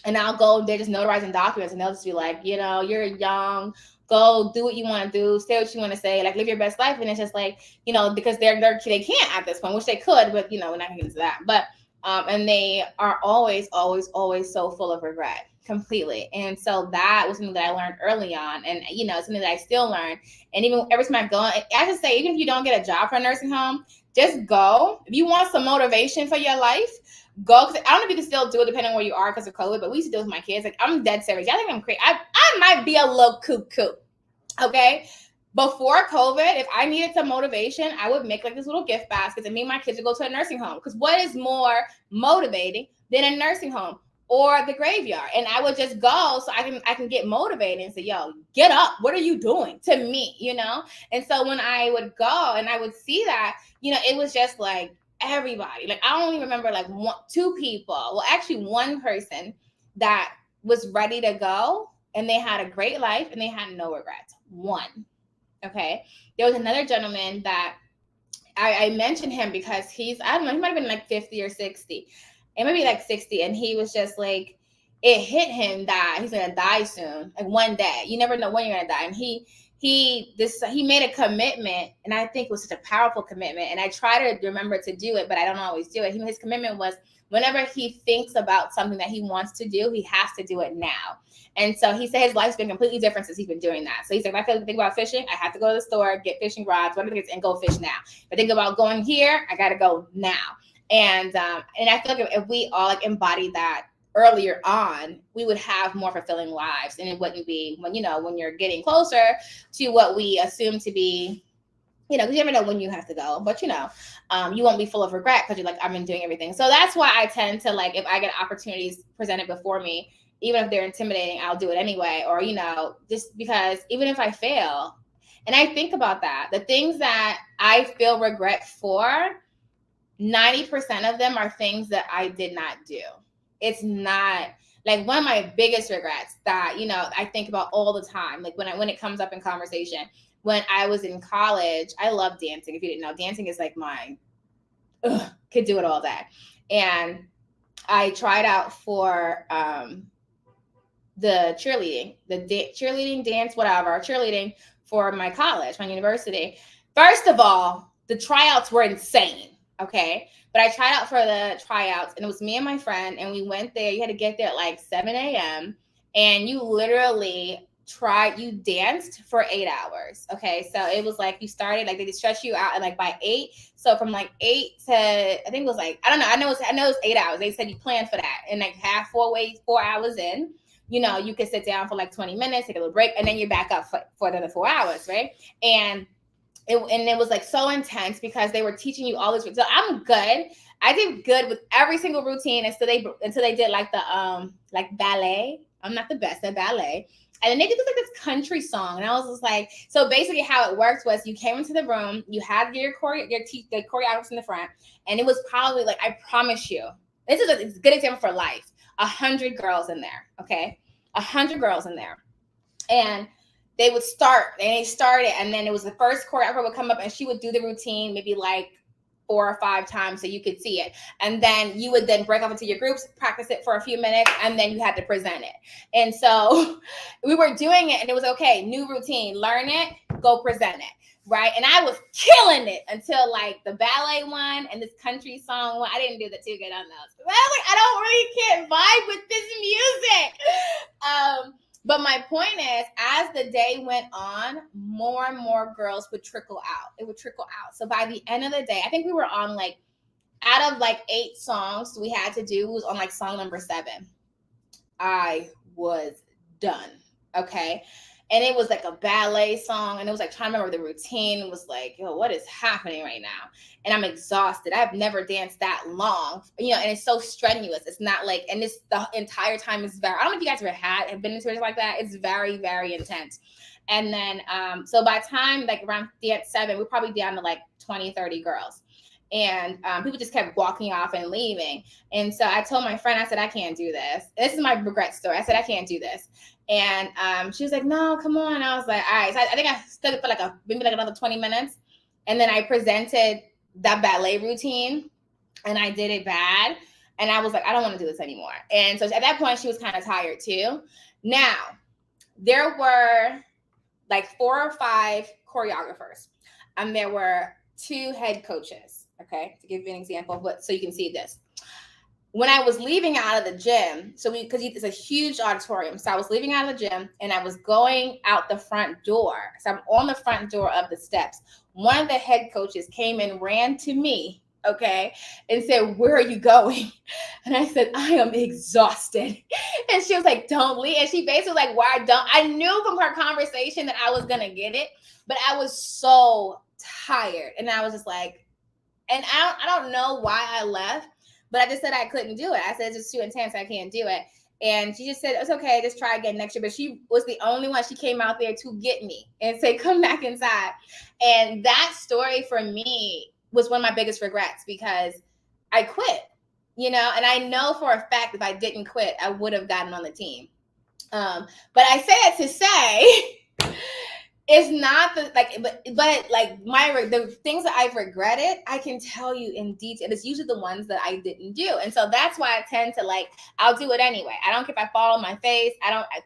And I'll go, they're just notarizing documents and they'll just be like, you're young, go do what you want to do, say what you want to say, like, live your best life. And it's just like, because they can't at this point, which they could, but we're not gonna get into that. But and they are always, always, always so full of regret, completely. And so that was something that I learned early on, and something that I still learn. And even every time I go, I just say, even if you don't get a job for a nursing home, just go. If you want some motivation for your life, go. Cause I don't know if you can still do it depending on where you are because of COVID, but we used to do it with my kids. Like, I'm dead serious. I think I'm crazy. I might be a little cuckoo. Okay. Before COVID, if I needed some motivation, I would make like this little gift basket and me and my kids would go to a nursing home. Because what is more motivating than a nursing home or the graveyard? And I would just go so I can get motivated and say, yo, get up. What are you doing to me? And so when I would go and I would see that, it was just like everybody. Like, I only remember like two people. Well, actually one person that was ready to go and they had a great life and they had no regrets. One. Okay. There was another gentleman that I mentioned him because I don't know, he might have been like 50 or 60. It might be like 60. And he was just like, it hit him that he's going to die soon. Like, one day. You never know when you're going to die. And he made a commitment, and I think it was such a powerful commitment. And I try to remember to do it, but I don't always do it. His commitment was whenever he thinks about something that he wants to do, he has to do it now. And so he said his life's been completely different since he's been doing that. So he's like, if I think about fishing, I have to go to the store, get fishing rods, whatever it is, and go fish now. If I think about going here, I got to go now. And I feel like if we all like embody that earlier on, we would have more fulfilling lives, and it wouldn't be when you're getting closer to what we assume to be because you never know when you have to go, but you won't be full of regret because you're like, I've been doing everything. So that's why I tend to, like, if I get opportunities presented before me, even if they're intimidating, I'll do it anyway. Or, just because even if I fail, and I think about that, the things that I feel regret for, 90% of them are things that I did not do. It's not like one of my biggest regrets that, I think about all the time. Like when it comes up in conversation, when I was in college, I love dancing. If you didn't know, dancing is like mine. Could do it all day. And I tried out for the cheerleading, dance, whatever, cheerleading for my college, my university. First of all, the tryouts were insane. Okay. But I tried out for the tryouts, and it was me and my friend, and we went there. You had to get there at like 7 a.m. and you literally danced for 8 hours. Okay. So it was like you started, like they stretch you out, and like by 8. So from like 8 to, I think it was like, I don't know. I know it's 8 hours. They said you planned for that. And like 4 hours in, you could sit down for like 20 minutes, take a little break, and then you're back up for the 4 hours. Right. And it was like so intense because they were teaching you all this. So I'm good. I did good with every single routine until they did like the like ballet. I'm not the best at ballet. And then they did like this country song, and I was just like, so basically how it worked was you came into the room, you had the choreographers in the front, and it was probably like, I promise you, this is a good example for life. 100 girls in there, okay, 100 girls in there, and they would start, and they started, and then it was the first choreographer would come up, and she would do the routine maybe like 4 or 5 times so you could see it. And then you would then break off into your groups, practice it for a few minutes, and then you had to present it. And so we were doing it, and it was okay, new routine, learn it, go present it. Right. And I was killing it until like the ballet one and this country song one. I didn't do the too good on those. I don't really can't vibe with this music. But my point is, as the day went on, more and more girls would trickle out. It would trickle out. So by the end of the day, I think we were on like, out of like 8 songs we had to do, it was on like song number 7. I was done. Okay. And it was like a ballet song, and it was like trying to remember the routine. It was like, yo, what is happening right now? And I'm exhausted. I've never danced that long, and it's so strenuous. It's not like, and it's the entire time is very, I don't know if you guys ever have been into it like that. It's very, very intense. And then, so by the time like around dance 7, we're probably down to like 20, 30 girls. And people just kept walking off and leaving. And so I told my friend, I said, I can't do this. This is my regret story. I said, I can't do this. And she was like, no, come on. I was like, all right. So I think I stuck it for like maybe like another 20 minutes. And then I presented that ballet routine, and I did it bad. And I was like, I don't want to do this anymore. And so at that point, she was kind of tired too. Now, there were like 4 or 5 choreographers, and there were 2 head coaches. Okay, to give you an example, but so you can see this. When I was leaving out of the gym, because it's a huge auditorium, so I was leaving out of the gym, and I was going out the front door. So I'm on the front door of the steps. One of the head coaches came and ran to me, okay, and said, "Where are you going?" And I said, "I am exhausted." And she was like, "Don't leave." And she basically was like, "Why don't?" I knew from her conversation that I was gonna get it, but I was so tired, and I was just like. And I don't know why I left, but I just said I couldn't do it. I said, it's just too intense. I can't do it. And she just said, it's okay. Just try again next year. But she was the only one. She came out there to get me and say, come back inside. And that story for me was one of my biggest regrets because I quit, and I know for a fact if I didn't quit, I would have gotten on the team. But I say it to say... It's not the but like the things that I've regretted, I can tell you in detail. It's usually the ones that I didn't do, and so that's why I tend to I'll do it anyway. I don't care if I fall on my face.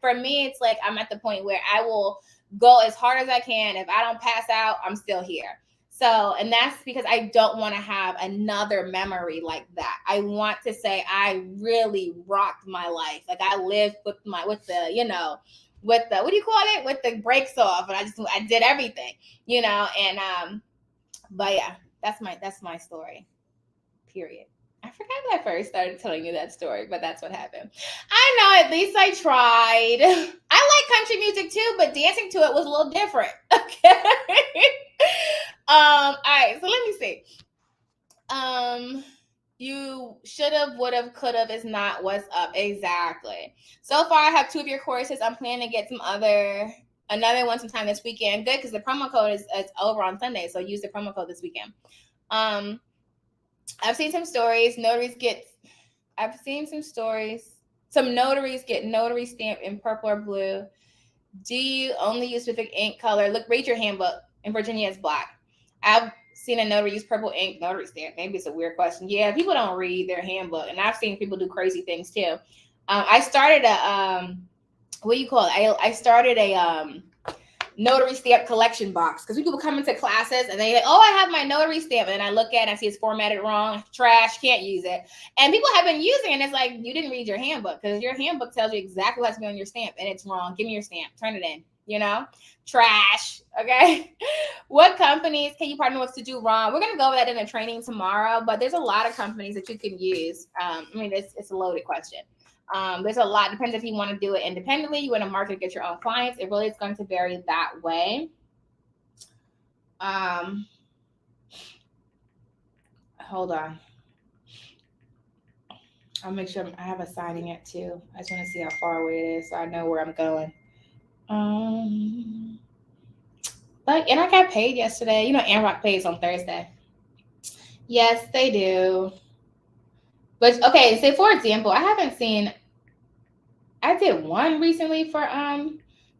For me, it's like I'm at the point where I will go as hard as I can. If I don't pass out, I'm still here. So, and that's because I don't want to have another memory like that. I want to say I really rocked my life. Like I lived with the what do you call it? With the brakes off, and I did everything, and but yeah, that's my story. Period. I forgot when I first started telling you that story, but that's what happened. I know, at least I tried. I like country music too, but dancing to it was a little different. Okay. All right, so let me see. You should have, would have, could have is not what's up. Exactly. So far, I have 2 of your courses. I'm planning to get another one sometime this weekend. Good, because the promo code is over on Sunday, so use the promo code this weekend. I've seen some stories. I've seen some stories. Some notaries get notary stamp in purple or blue. Do you only use specific ink color? Look, read your handbook. In Virginia, it's black. I've seen a notary use purple ink notary stamp. Maybe it's a weird question. Yeah, people don't read their handbook, and I've seen people do crazy things too. I started a what do you call it? I started a notary stamp collection box, because people come into classes and they say, oh, I have my notary stamp, and I look at it and I see it's formatted wrong, trash, can't use it. And people have been using it, and it's like, you didn't read your handbook, because your handbook tells you exactly what has to be on your stamp, and it's wrong. Give me your stamp, turn it in, trash. Okay. What companies can you partner with to do wrong? We're going to go over that in a training tomorrow, but there's a lot of companies that you can use. It's a loaded question. There's a lot. Depends if you want to do it independently, you want to market, get your own clients. It really is going to vary that way. Hold on. I'll make sure I have a signing it too. I just want to see how far away it is so I know where I'm going. And I got paid yesterday. Amrock pays on Thursday. Yes, they do. But okay, say for example, I did one recently for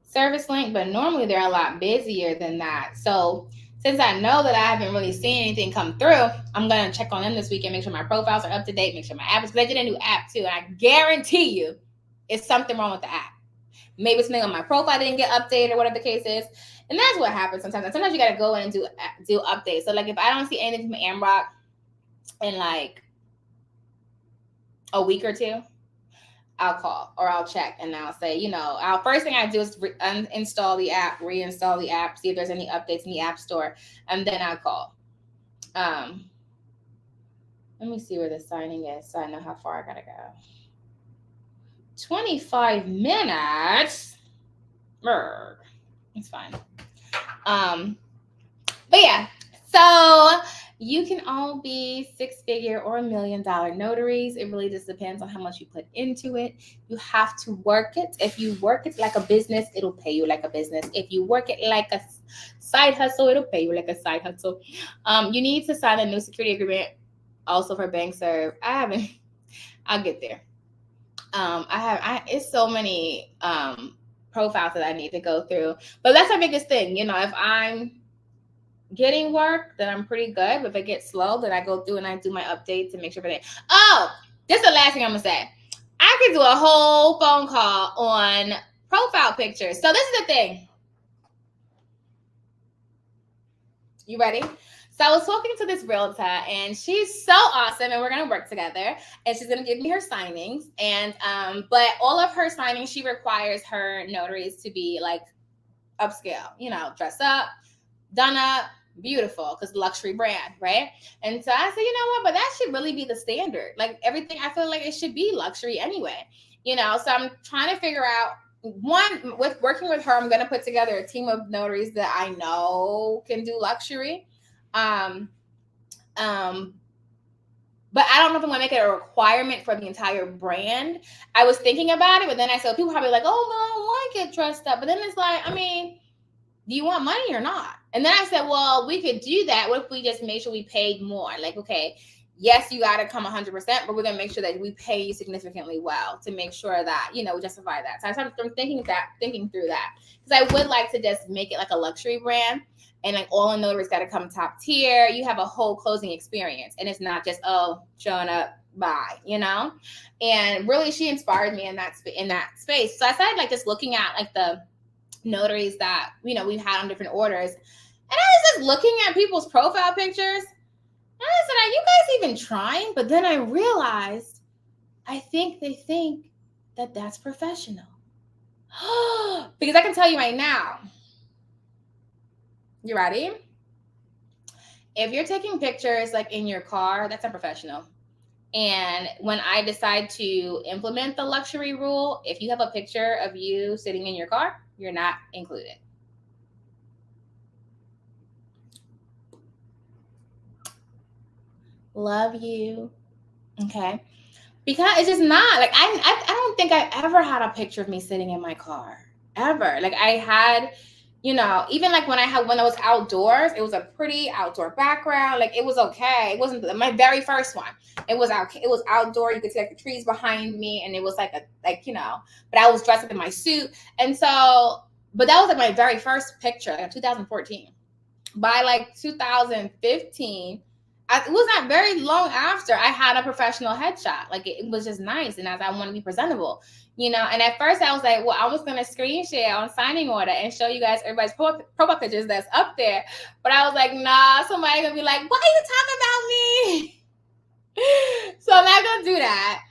Service Link, but normally they're a lot busier than that. So since I know that I haven't really seen anything come through, I'm gonna check on them this weekend, make sure my profiles are up to date, make sure my app is, because I did a new app too, and I guarantee you it's something wrong with the app. Maybe something on my profile didn't get updated or whatever the case is. And that's what happens sometimes. And sometimes you gotta go in and do updates. So like if I don't see anything from Amrock in like a week or two, I'll call or I'll check and I'll say, first thing I do is uninstall the app, reinstall the app, see if there's any updates in the app store, and then I'll call. Let me see where the signing is so I know how far I gotta go. 25 minutes. It's fine. But yeah, so you can all be 6-figure or $1 million notaries. It really just depends on how much you put into it. You have to work it. If you work it like a business, it'll pay you like a business. If you work it like a side hustle, it'll pay you like a side hustle. You need to sign a new security agreement also for BankServe. I'll get there. It's so many profiles that I need to go through. But that's my biggest thing. If I'm getting work, then I'm pretty good. But if it gets slow, then I go through and I do my updates and make sure everything. Oh, this is the last thing I'm gonna say. I could do a whole phone call on profile pictures. So this is the thing. You ready? So I was talking to this realtor, and she's so awesome, and we're gonna work together. And she's gonna give me her signings, and but all of her signings, she requires her notaries to be like upscale, dress up, done up, beautiful, because luxury brand, right? And so I said, you know what, but that should really be the standard. Like everything, I feel like it should be luxury anyway. So I'm trying to figure out one, with working with her, I'm going to put together a team of notaries that I know can do luxury. But I don't know if I'm going to make it a requirement for the entire brand. I was thinking about it, but then I said, people probably like, oh, no, I don't want to get dressed up. But then it's like, do you want money or not? And then I said, well, we could do that. What if we just made sure we paid more? Like, okay, yes, you got to come 100%, but we're going to make sure that we pay you significantly well to make sure that, we justify that. So I started thinking through that, because I would like to just make it like a luxury brand, and like all the notaries got to come top tier. You have a whole closing experience, and it's not just, showing up, bye, And really, she inspired me in that space. So I started like just looking at like the notaries that we've had on different orders, and I was just looking at people's profile pictures, and I said, are you guys even trying? But then I realized, I think they think that that's professional. Because I can tell you right now, you ready? If you're taking pictures like in your car, that's unprofessional. And when I decide to implement the luxury rule, if you have a picture of you sitting in your car, you're not included. Love you. Okay. Because it's just not like I don't think I ever had a picture of me sitting in my car ever. Like I had, even like when I was outdoors, it was a pretty outdoor background. Like it was okay. It wasn't my very first one. It was out. It was outdoor. You could see like the trees behind me, and it was like But I was dressed up in my suit, and so. But that was like my very first picture, like in 2014. By like 2015, it was not very long after I had a professional headshot. Like it was just nice, and as I want to be presentable, And at first I was like, well, I was gonna screen share on signing order and show you guys everybody's profile pictures that's up there. But I was like, nah, somebody's gonna be like, why are you talking about me? So I'm not gonna do that.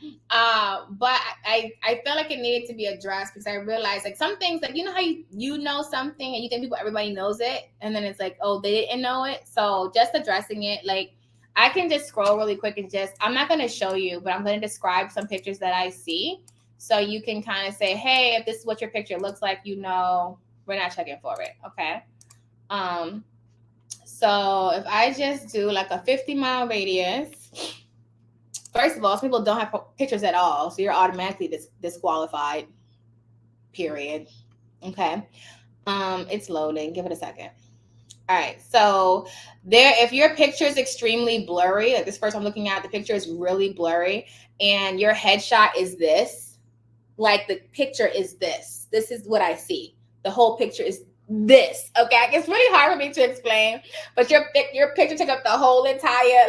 But I felt like it needed to be addressed because I realized like some things, like how you know something and you think everybody knows it, and then it's like, oh, they didn't know it. So just addressing it, like I can just scroll really quick and I'm not gonna show you, but I'm gonna describe some pictures that I see, so you can kind of say, hey, if this is what your picture looks like, we're not checking for it, okay? So if I just do like a 50-mile radius. First of all, some people don't have pictures at all, so you're automatically disqualified. Period. Okay. It's loading. Give it a second. All right. So if your picture is extremely blurry, like this first I'm looking at, the picture is really blurry, and your headshot is this, like the picture is this. This is what I see. The whole picture is this. Okay, it's really hard for me to explain, but your picture took up the whole entire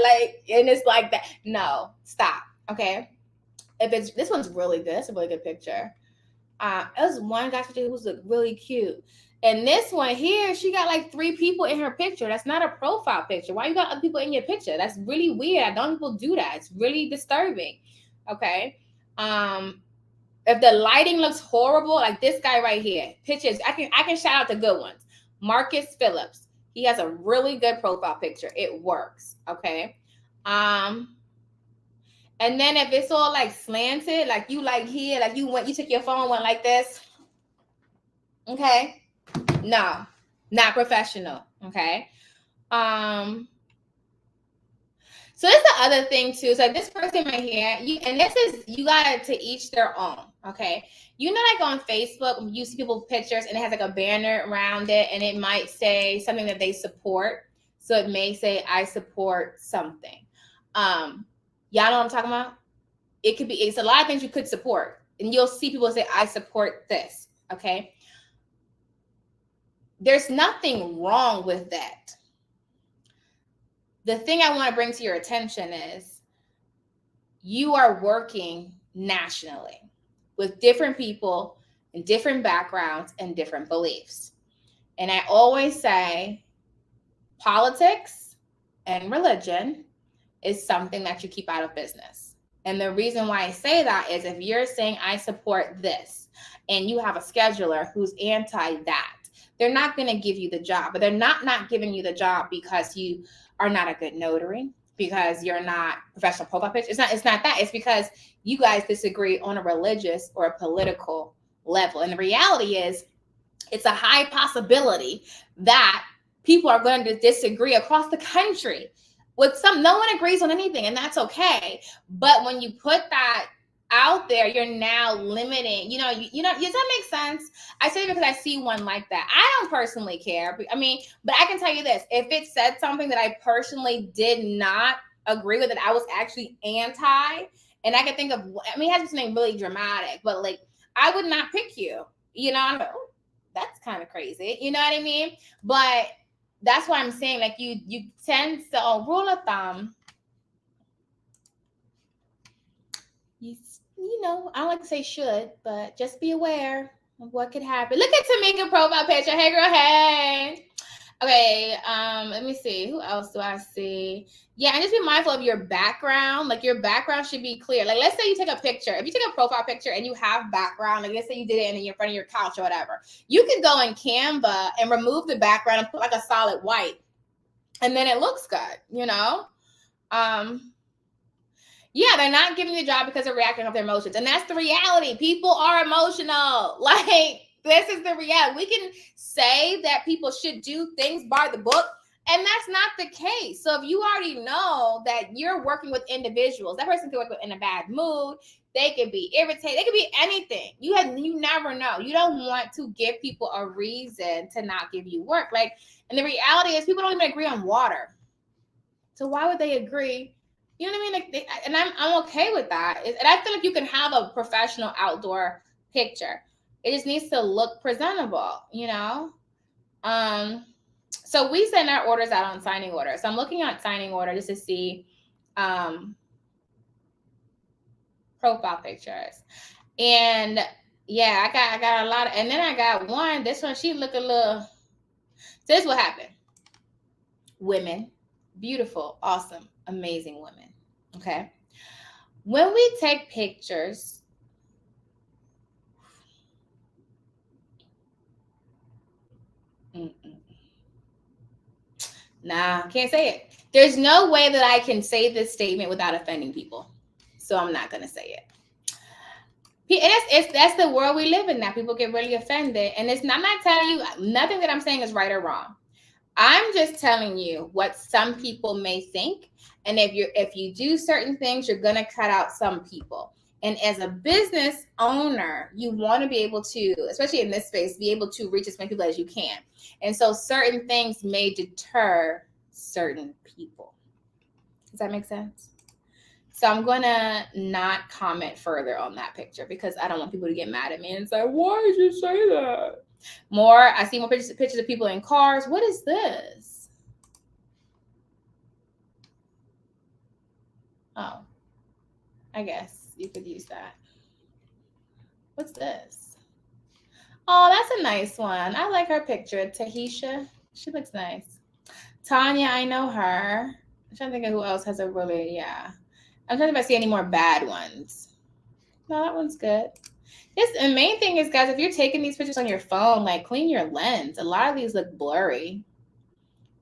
and it's like that. No, stop. Okay, if this one's really good, it's a really good picture. It was one guy who was really cute, and this one here, she got like 3 people in her picture. That's not a profile picture. Why you got other people in your picture? That's really weird. I don't people do that. It's really disturbing. Okay. If the lighting looks horrible, like this guy right here, pictures, I can shout out the good ones. Marcus Phillips. He has a really good profile picture. It works. Okay. And then if it's all like slanted, like you like here, like you took your phone, went like this. Okay. No, not professional. Okay. So that's the other thing too. So like this person right here, you got it to each their own. Okay. Like on Facebook, you see people's pictures and it has like a banner around it, and it might say something that they support. So it may say, I support something. Y'all know what I'm talking about? It's a lot of things you could support, and you'll see people say, I support this. Okay. There's nothing wrong with that. The thing I want to bring to your attention is you are working nationally with different people and different backgrounds and different beliefs. And I always say politics and religion is something that you keep out of business. And the reason why I say that is if you're saying I support this and you have a scheduler who's anti that, they're not going to give you the job. But they're not giving you the job because you are not a good notary, because you're not professional profile picture. It's not that. It's because you guys disagree on a religious or a political level. And the reality is it's a high possibility that people are going to disagree across the country with no one agrees on anything, and that's okay. But when you put that out there, you're now limiting, does that make sense? I say it because I see one like that. I don't personally care. But I can tell you this, if it said something that I personally did not agree with, that I was actually anti, and I can think of, it has to be something really dramatic, but like, I would not pick you, I'm like, oh, that's kind of crazy. You know what I mean? But that's why I'm saying, like, you tend to, rule of thumb, I don't like to say should, but just be aware of what could happen. Look at Tamika profile picture. Hey, girl, hey. Okay, let me see. Who else do I see? Yeah, and just be mindful of your background. Like, your background should be clear. Like, let's say you take a picture. If you take a profile picture and you have background, like let's say you did it in front of your couch or whatever, you can go in Canva and remove the background and put like a solid white, and then it looks good, Yeah, they're not giving you the job because they're reacting off their emotions. And that's the reality. People are emotional. Like, this is the reality. We can say that people should do things by the book And that's not the case. So if you already know that you're working with individuals, that person could work in a bad mood. They could be irritated. They could be anything. You never know. You don't want to give people a reason to not give you work. Like, and the reality is people don't even agree on water. So why would they agree? You know what I mean? Like, and I'm okay with that. And I feel like you can have a professional outdoor picture. It just needs to look presentable, you know? So we send our orders out on signing order. So I'm looking at signing order just to see profile pictures. And yeah, I got a lot of, and then I got one. This one, she look a little. So this is what happened. Women, beautiful, awesome, amazing women. Okay. When we take pictures, nah, can't say it. There's no way that I can say this statement without offending people. So I'm not going to say it. That's the world we live in now. People get really offended. And I'm not telling you, nothing that I'm saying is right or wrong. I'm just telling you what some people may think. And if you do certain things, you're going to cut out some people. And as a business owner, you want to be able to, especially in this space, be able to reach as many people as you can. And so certain things may deter certain people. Does that make sense? So I'm going to not comment further on that picture because I don't want people to get mad at me and say, why did you say that? I see more pictures of people in cars. What is this? Oh, I guess you could use that. What's this? Oh, that's a nice one. I like her picture. Tahisha. She looks nice. Tanya, I know her. I'm trying to think of who else has a really, yeah. I'm trying to see if I see any more bad ones. No, that one's good. The main thing is, guys, if you're taking these pictures on your phone, like clean your lens. A lot of these look blurry.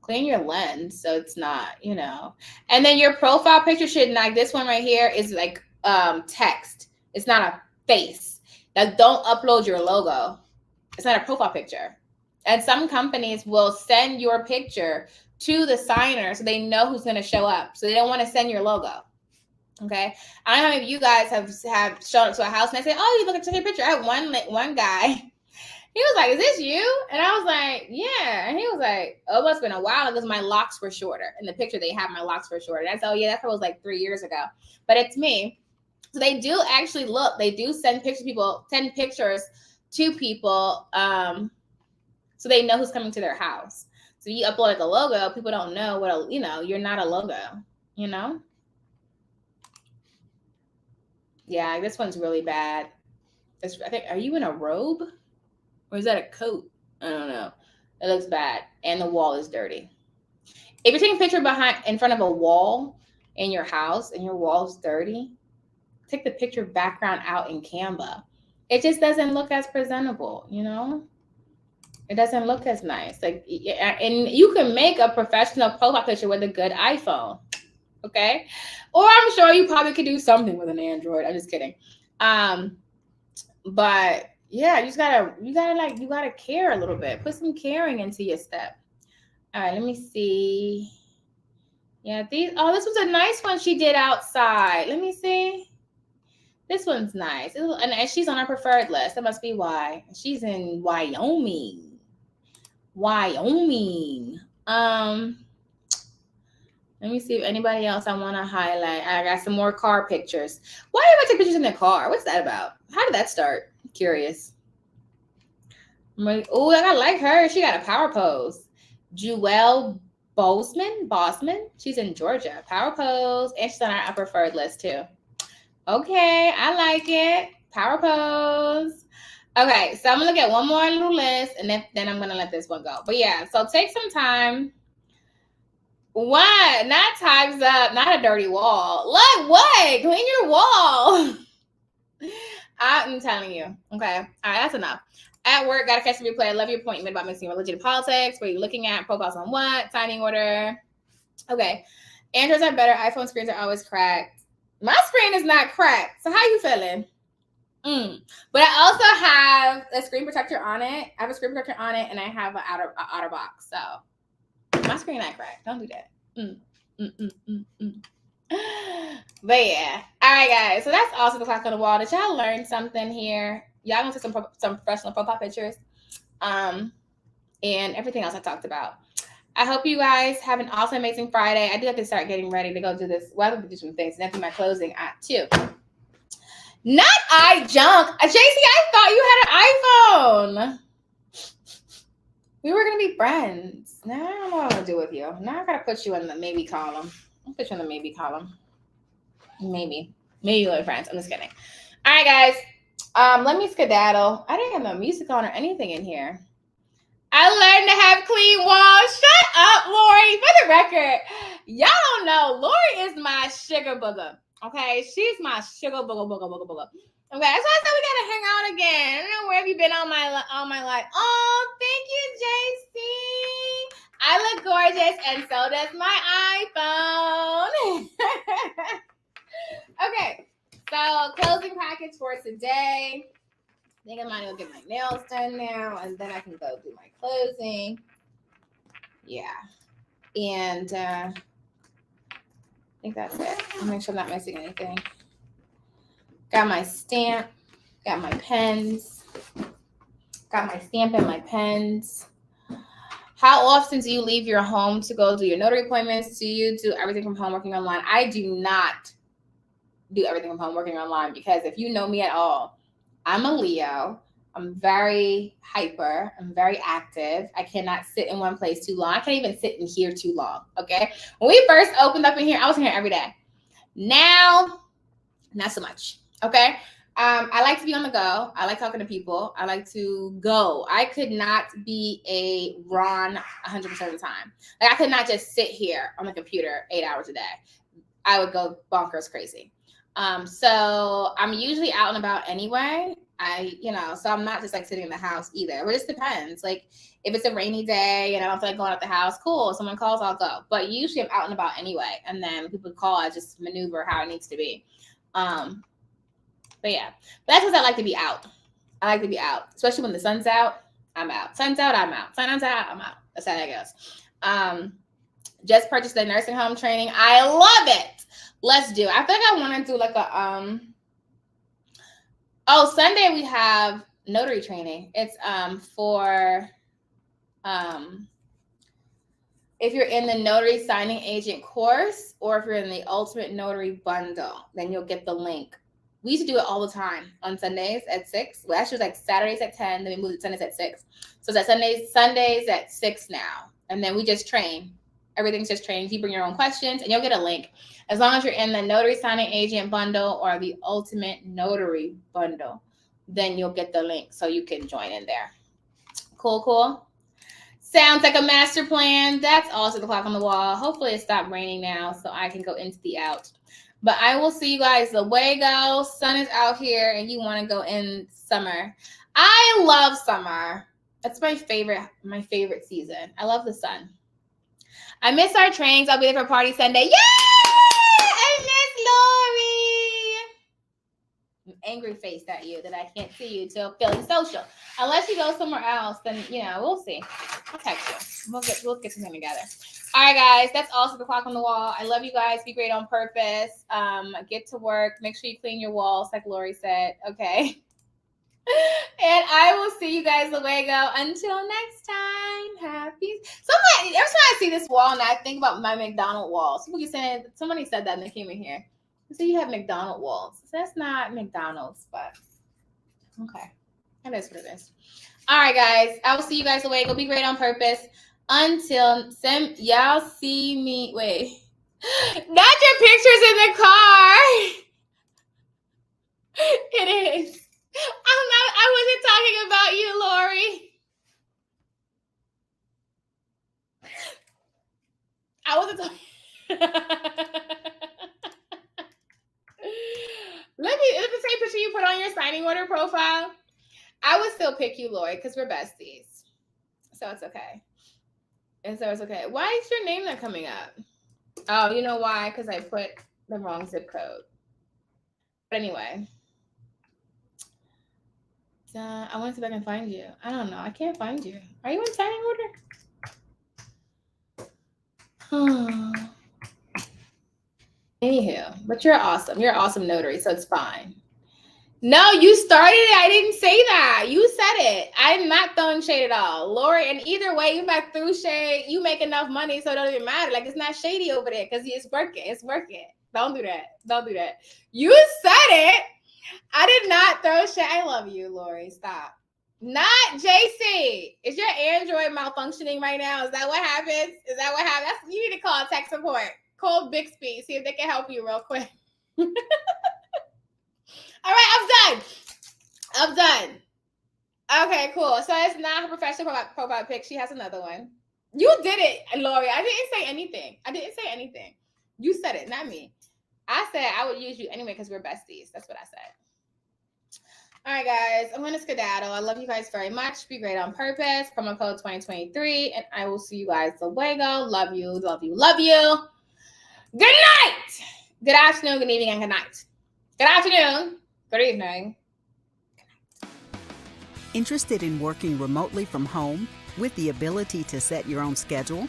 Clean your lens so it's not, you know. And then your profile picture should, like this one right here is like text. It's not a face. Like, don't upload your logo. It's not a profile picture. And some companies will send your picture to the signer so they know who's going to show up. So they don't want to send your logo. Okay. I don't know how many of you guys have shown up to a house and they say, oh, you look at your picture. I had one guy. He was like, is this you? And I was like, yeah. And he was like, oh, it must have been a while because my locks were shorter. In the picture, they have my locks were shorter. And I said, oh, yeah, that was like 3 years ago. But it's me. So they do actually look. They do send pictures to people so they know who's coming to their house. So you upload like a logo, people don't know you're not a logo, you know? Yeah, this one's really bad. I think, are you in a robe? Or is that a coat? I don't know. It looks bad. And the wall is dirty. If you're taking a picture in front of a wall in your house and your wall's dirty, take the picture background out in Canva. It just doesn't look as presentable, you know? It doesn't look as nice. Like, and you can make a professional profile picture with a good iPhone. Okay. Or I'm sure you probably could do something with an Android. I'm just kidding. But yeah, you gotta care a little bit. Put some caring into your step. All right, let me see. Yeah, this was a nice one she did outside. Let me see. This one's nice. And she's on our preferred list. That must be why. She's in Wyoming. Let me see if anybody else I want to highlight. I got some more car pictures. Why do I take pictures in the car? What's that about? How did that start? I'm curious. Oh, I like her. She got a power pose. Jewel Bossman. She's in Georgia. Power pose. And she's on our preferred list too. Okay, I like it. Power pose. Okay, so I'm going to look at one more little list, and then I'm going to let this one go. But yeah, so take some time. What? Not time's up. Not a dirty wall. Look, what? Clean your wall. I'm telling you. Okay. All right, that's enough. At work, got to catch the replay. I love your point you made about mixing religion and politics. What are you looking at? Profiles on what? Signing order. Okay. Androids are better. iPhone screens are always cracked. My screen is not cracked. So how you feeling? But I also have a screen protector on it. I have a screen protector on it, and I have an outer box. So My screen not cracked. Don't do that. But yeah. All right, guys. So that's also the clock on the wall. Did y'all learn something here? Y'all gonna see some professional profile pictures, and everything else I talked about. I hope you guys have an awesome, amazing Friday. I do have to start getting ready to go do this. Well, I have to do some things. That's my closing act too. Not iJunk. JC, I thought you had an iPhone. We were gonna be friends. Now I don't know what I'm gonna do with you. Now I gotta put you in the maybe column. I'll put you in the maybe column. Maybe we're friends. I'm just kidding. All right, guys. Let me skedaddle. I didn't have no music on or anything in here. I learned to have clean walls. Shut up, Lori. For the record, y'all don't know. Lori is my sugar booger. Okay, she's my sugar booger. Okay, that's why I said we gotta hang out again. I don't know where have you been all my life. Oh, thank you, JC. I look gorgeous, and so does my iPhone. Okay, so closing package for today. I think I might go get my nails done now, and then I can go do my closing. Yeah, and I think that's it. I'll make sure I'm not missing anything. Got my stamp, got my pens, got my stamp and my pens. How often do you leave your home to go do your notary appointments? Do you do everything from home working online? I do not do everything from home working online, because if you know me at all, I'm a Leo. I'm very hyper. I'm very active. I cannot sit in one place too long. I can't even sit in here too long, okay? When we first opened up in here, I was in here every day. Now, not so much, okay? I like to be on the go. I like talking to people. I like to go. I could not be a Ron 100% of the time. Like, I could not just sit here on the computer 8 hours a day. I would go bonkers crazy. So I'm usually out and about anyway. So I'm not just like sitting in the house either. It just depends. Like, if it's a rainy day and I don't feel like going out the house, cool. If someone calls, I'll go. But usually I'm out and about anyway. And then people call, I just maneuver how it needs to be. But yeah, but that's because I like to be out. I like to be out, especially when the sun's out. I'm out. Sun's out, I'm out. Sun's out, I'm out. That's how that goes. Just purchased the nursing home training. I love it. Let's do. I think I want to do like a Sunday we have notary training. It's for if you're in the notary signing agent course, or if you're in the ultimate notary bundle, then you'll get the link. We used to do it all the time on Sundays at 6. Well, actually, it was like Saturdays at 10. Then we moved to Sundays at 6. So it's at Sundays at 6 now. And then we just train. Everything's just training. You bring your own questions, and you'll get a link. As long as you're in the notary signing agent bundle or the ultimate notary bundle, then you'll get the link so you can join in there. Cool. Sounds like a master plan. That's also the clock on the wall. Hopefully it stopped raining now so I can go into the out. But I will see you guys the way go. Sun is out here and you want to go in summer. I love summer. That's my favorite season. I love the sun. I miss our trainings. I'll be there for party Sunday. Yay! I miss Lori. I'm angry faced at you that I can't see you till feeling social. Unless you go somewhere else, then we'll see. I'll text you. We'll get something together. All right, guys. That's also the clock on the wall. I love you guys. Be great on purpose. Get to work. Make sure you clean your walls, like Lori said. Okay. And I will see you guys luego. Until next time, happy. Every time I see this wall, and I think about my McDonald walls. Somebody said that when they came in here. So you have McDonald walls. So that's not McDonald's, but okay. That is what it is. All right, guys. I will see you guys luego. Be great on purpose. Until y'all see me. Wait. Not your pictures in the car. It is. I wasn't talking about you, Lori. I wasn't talking. Let me the same picture you put on your signing order profile. I would still pick you, Lori, because we're besties. So it's okay. Why is your name not coming up? Oh, you know why? Because I put the wrong zip code. But anyway. I want to see if I can find you. I don't know. I can't find you. Are you in signing order? Anywho, but you're awesome. You're an awesome notary, so it's fine. No, you started it. I didn't say that. You said it. I'm not throwing shade at all. Lori, and either way, you back through shade. You make enough money, so it don't even matter. Like, it's not shady over there because it's working. It's working. Don't do that. Don't do that. You said it. I did not throw shade. I love you, Lori. Stop. Not JC. Is your Android malfunctioning right now? Is that what happens? Is that what happens? You need to call tech support. Call Bixby. See if they can help you real quick. All right, I'm done. Okay, cool. So it's not her professional profile pic. She has another one. You did it, Lori. I didn't say anything. You said it, not me. I said I would use you anyway because we're besties. That's what I said. All right, guys. I'm going to skedaddle. I love you guys very much. Be great on purpose. Promo code 2023. And I will see you guys luego. Love you, love you, love you. Good night. Good afternoon, good evening, and good night. Good afternoon. Good evening. Interested in working remotely from home with the ability to set your own schedule?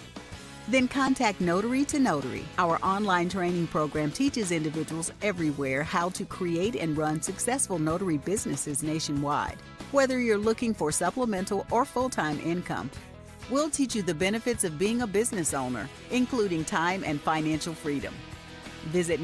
Then contact Notary to Notary. Our online training program teaches individuals everywhere how to create and run successful notary businesses nationwide. Whether you're looking for supplemental or full-time income, we'll teach you the benefits of being a business owner, including time and financial freedom. Visit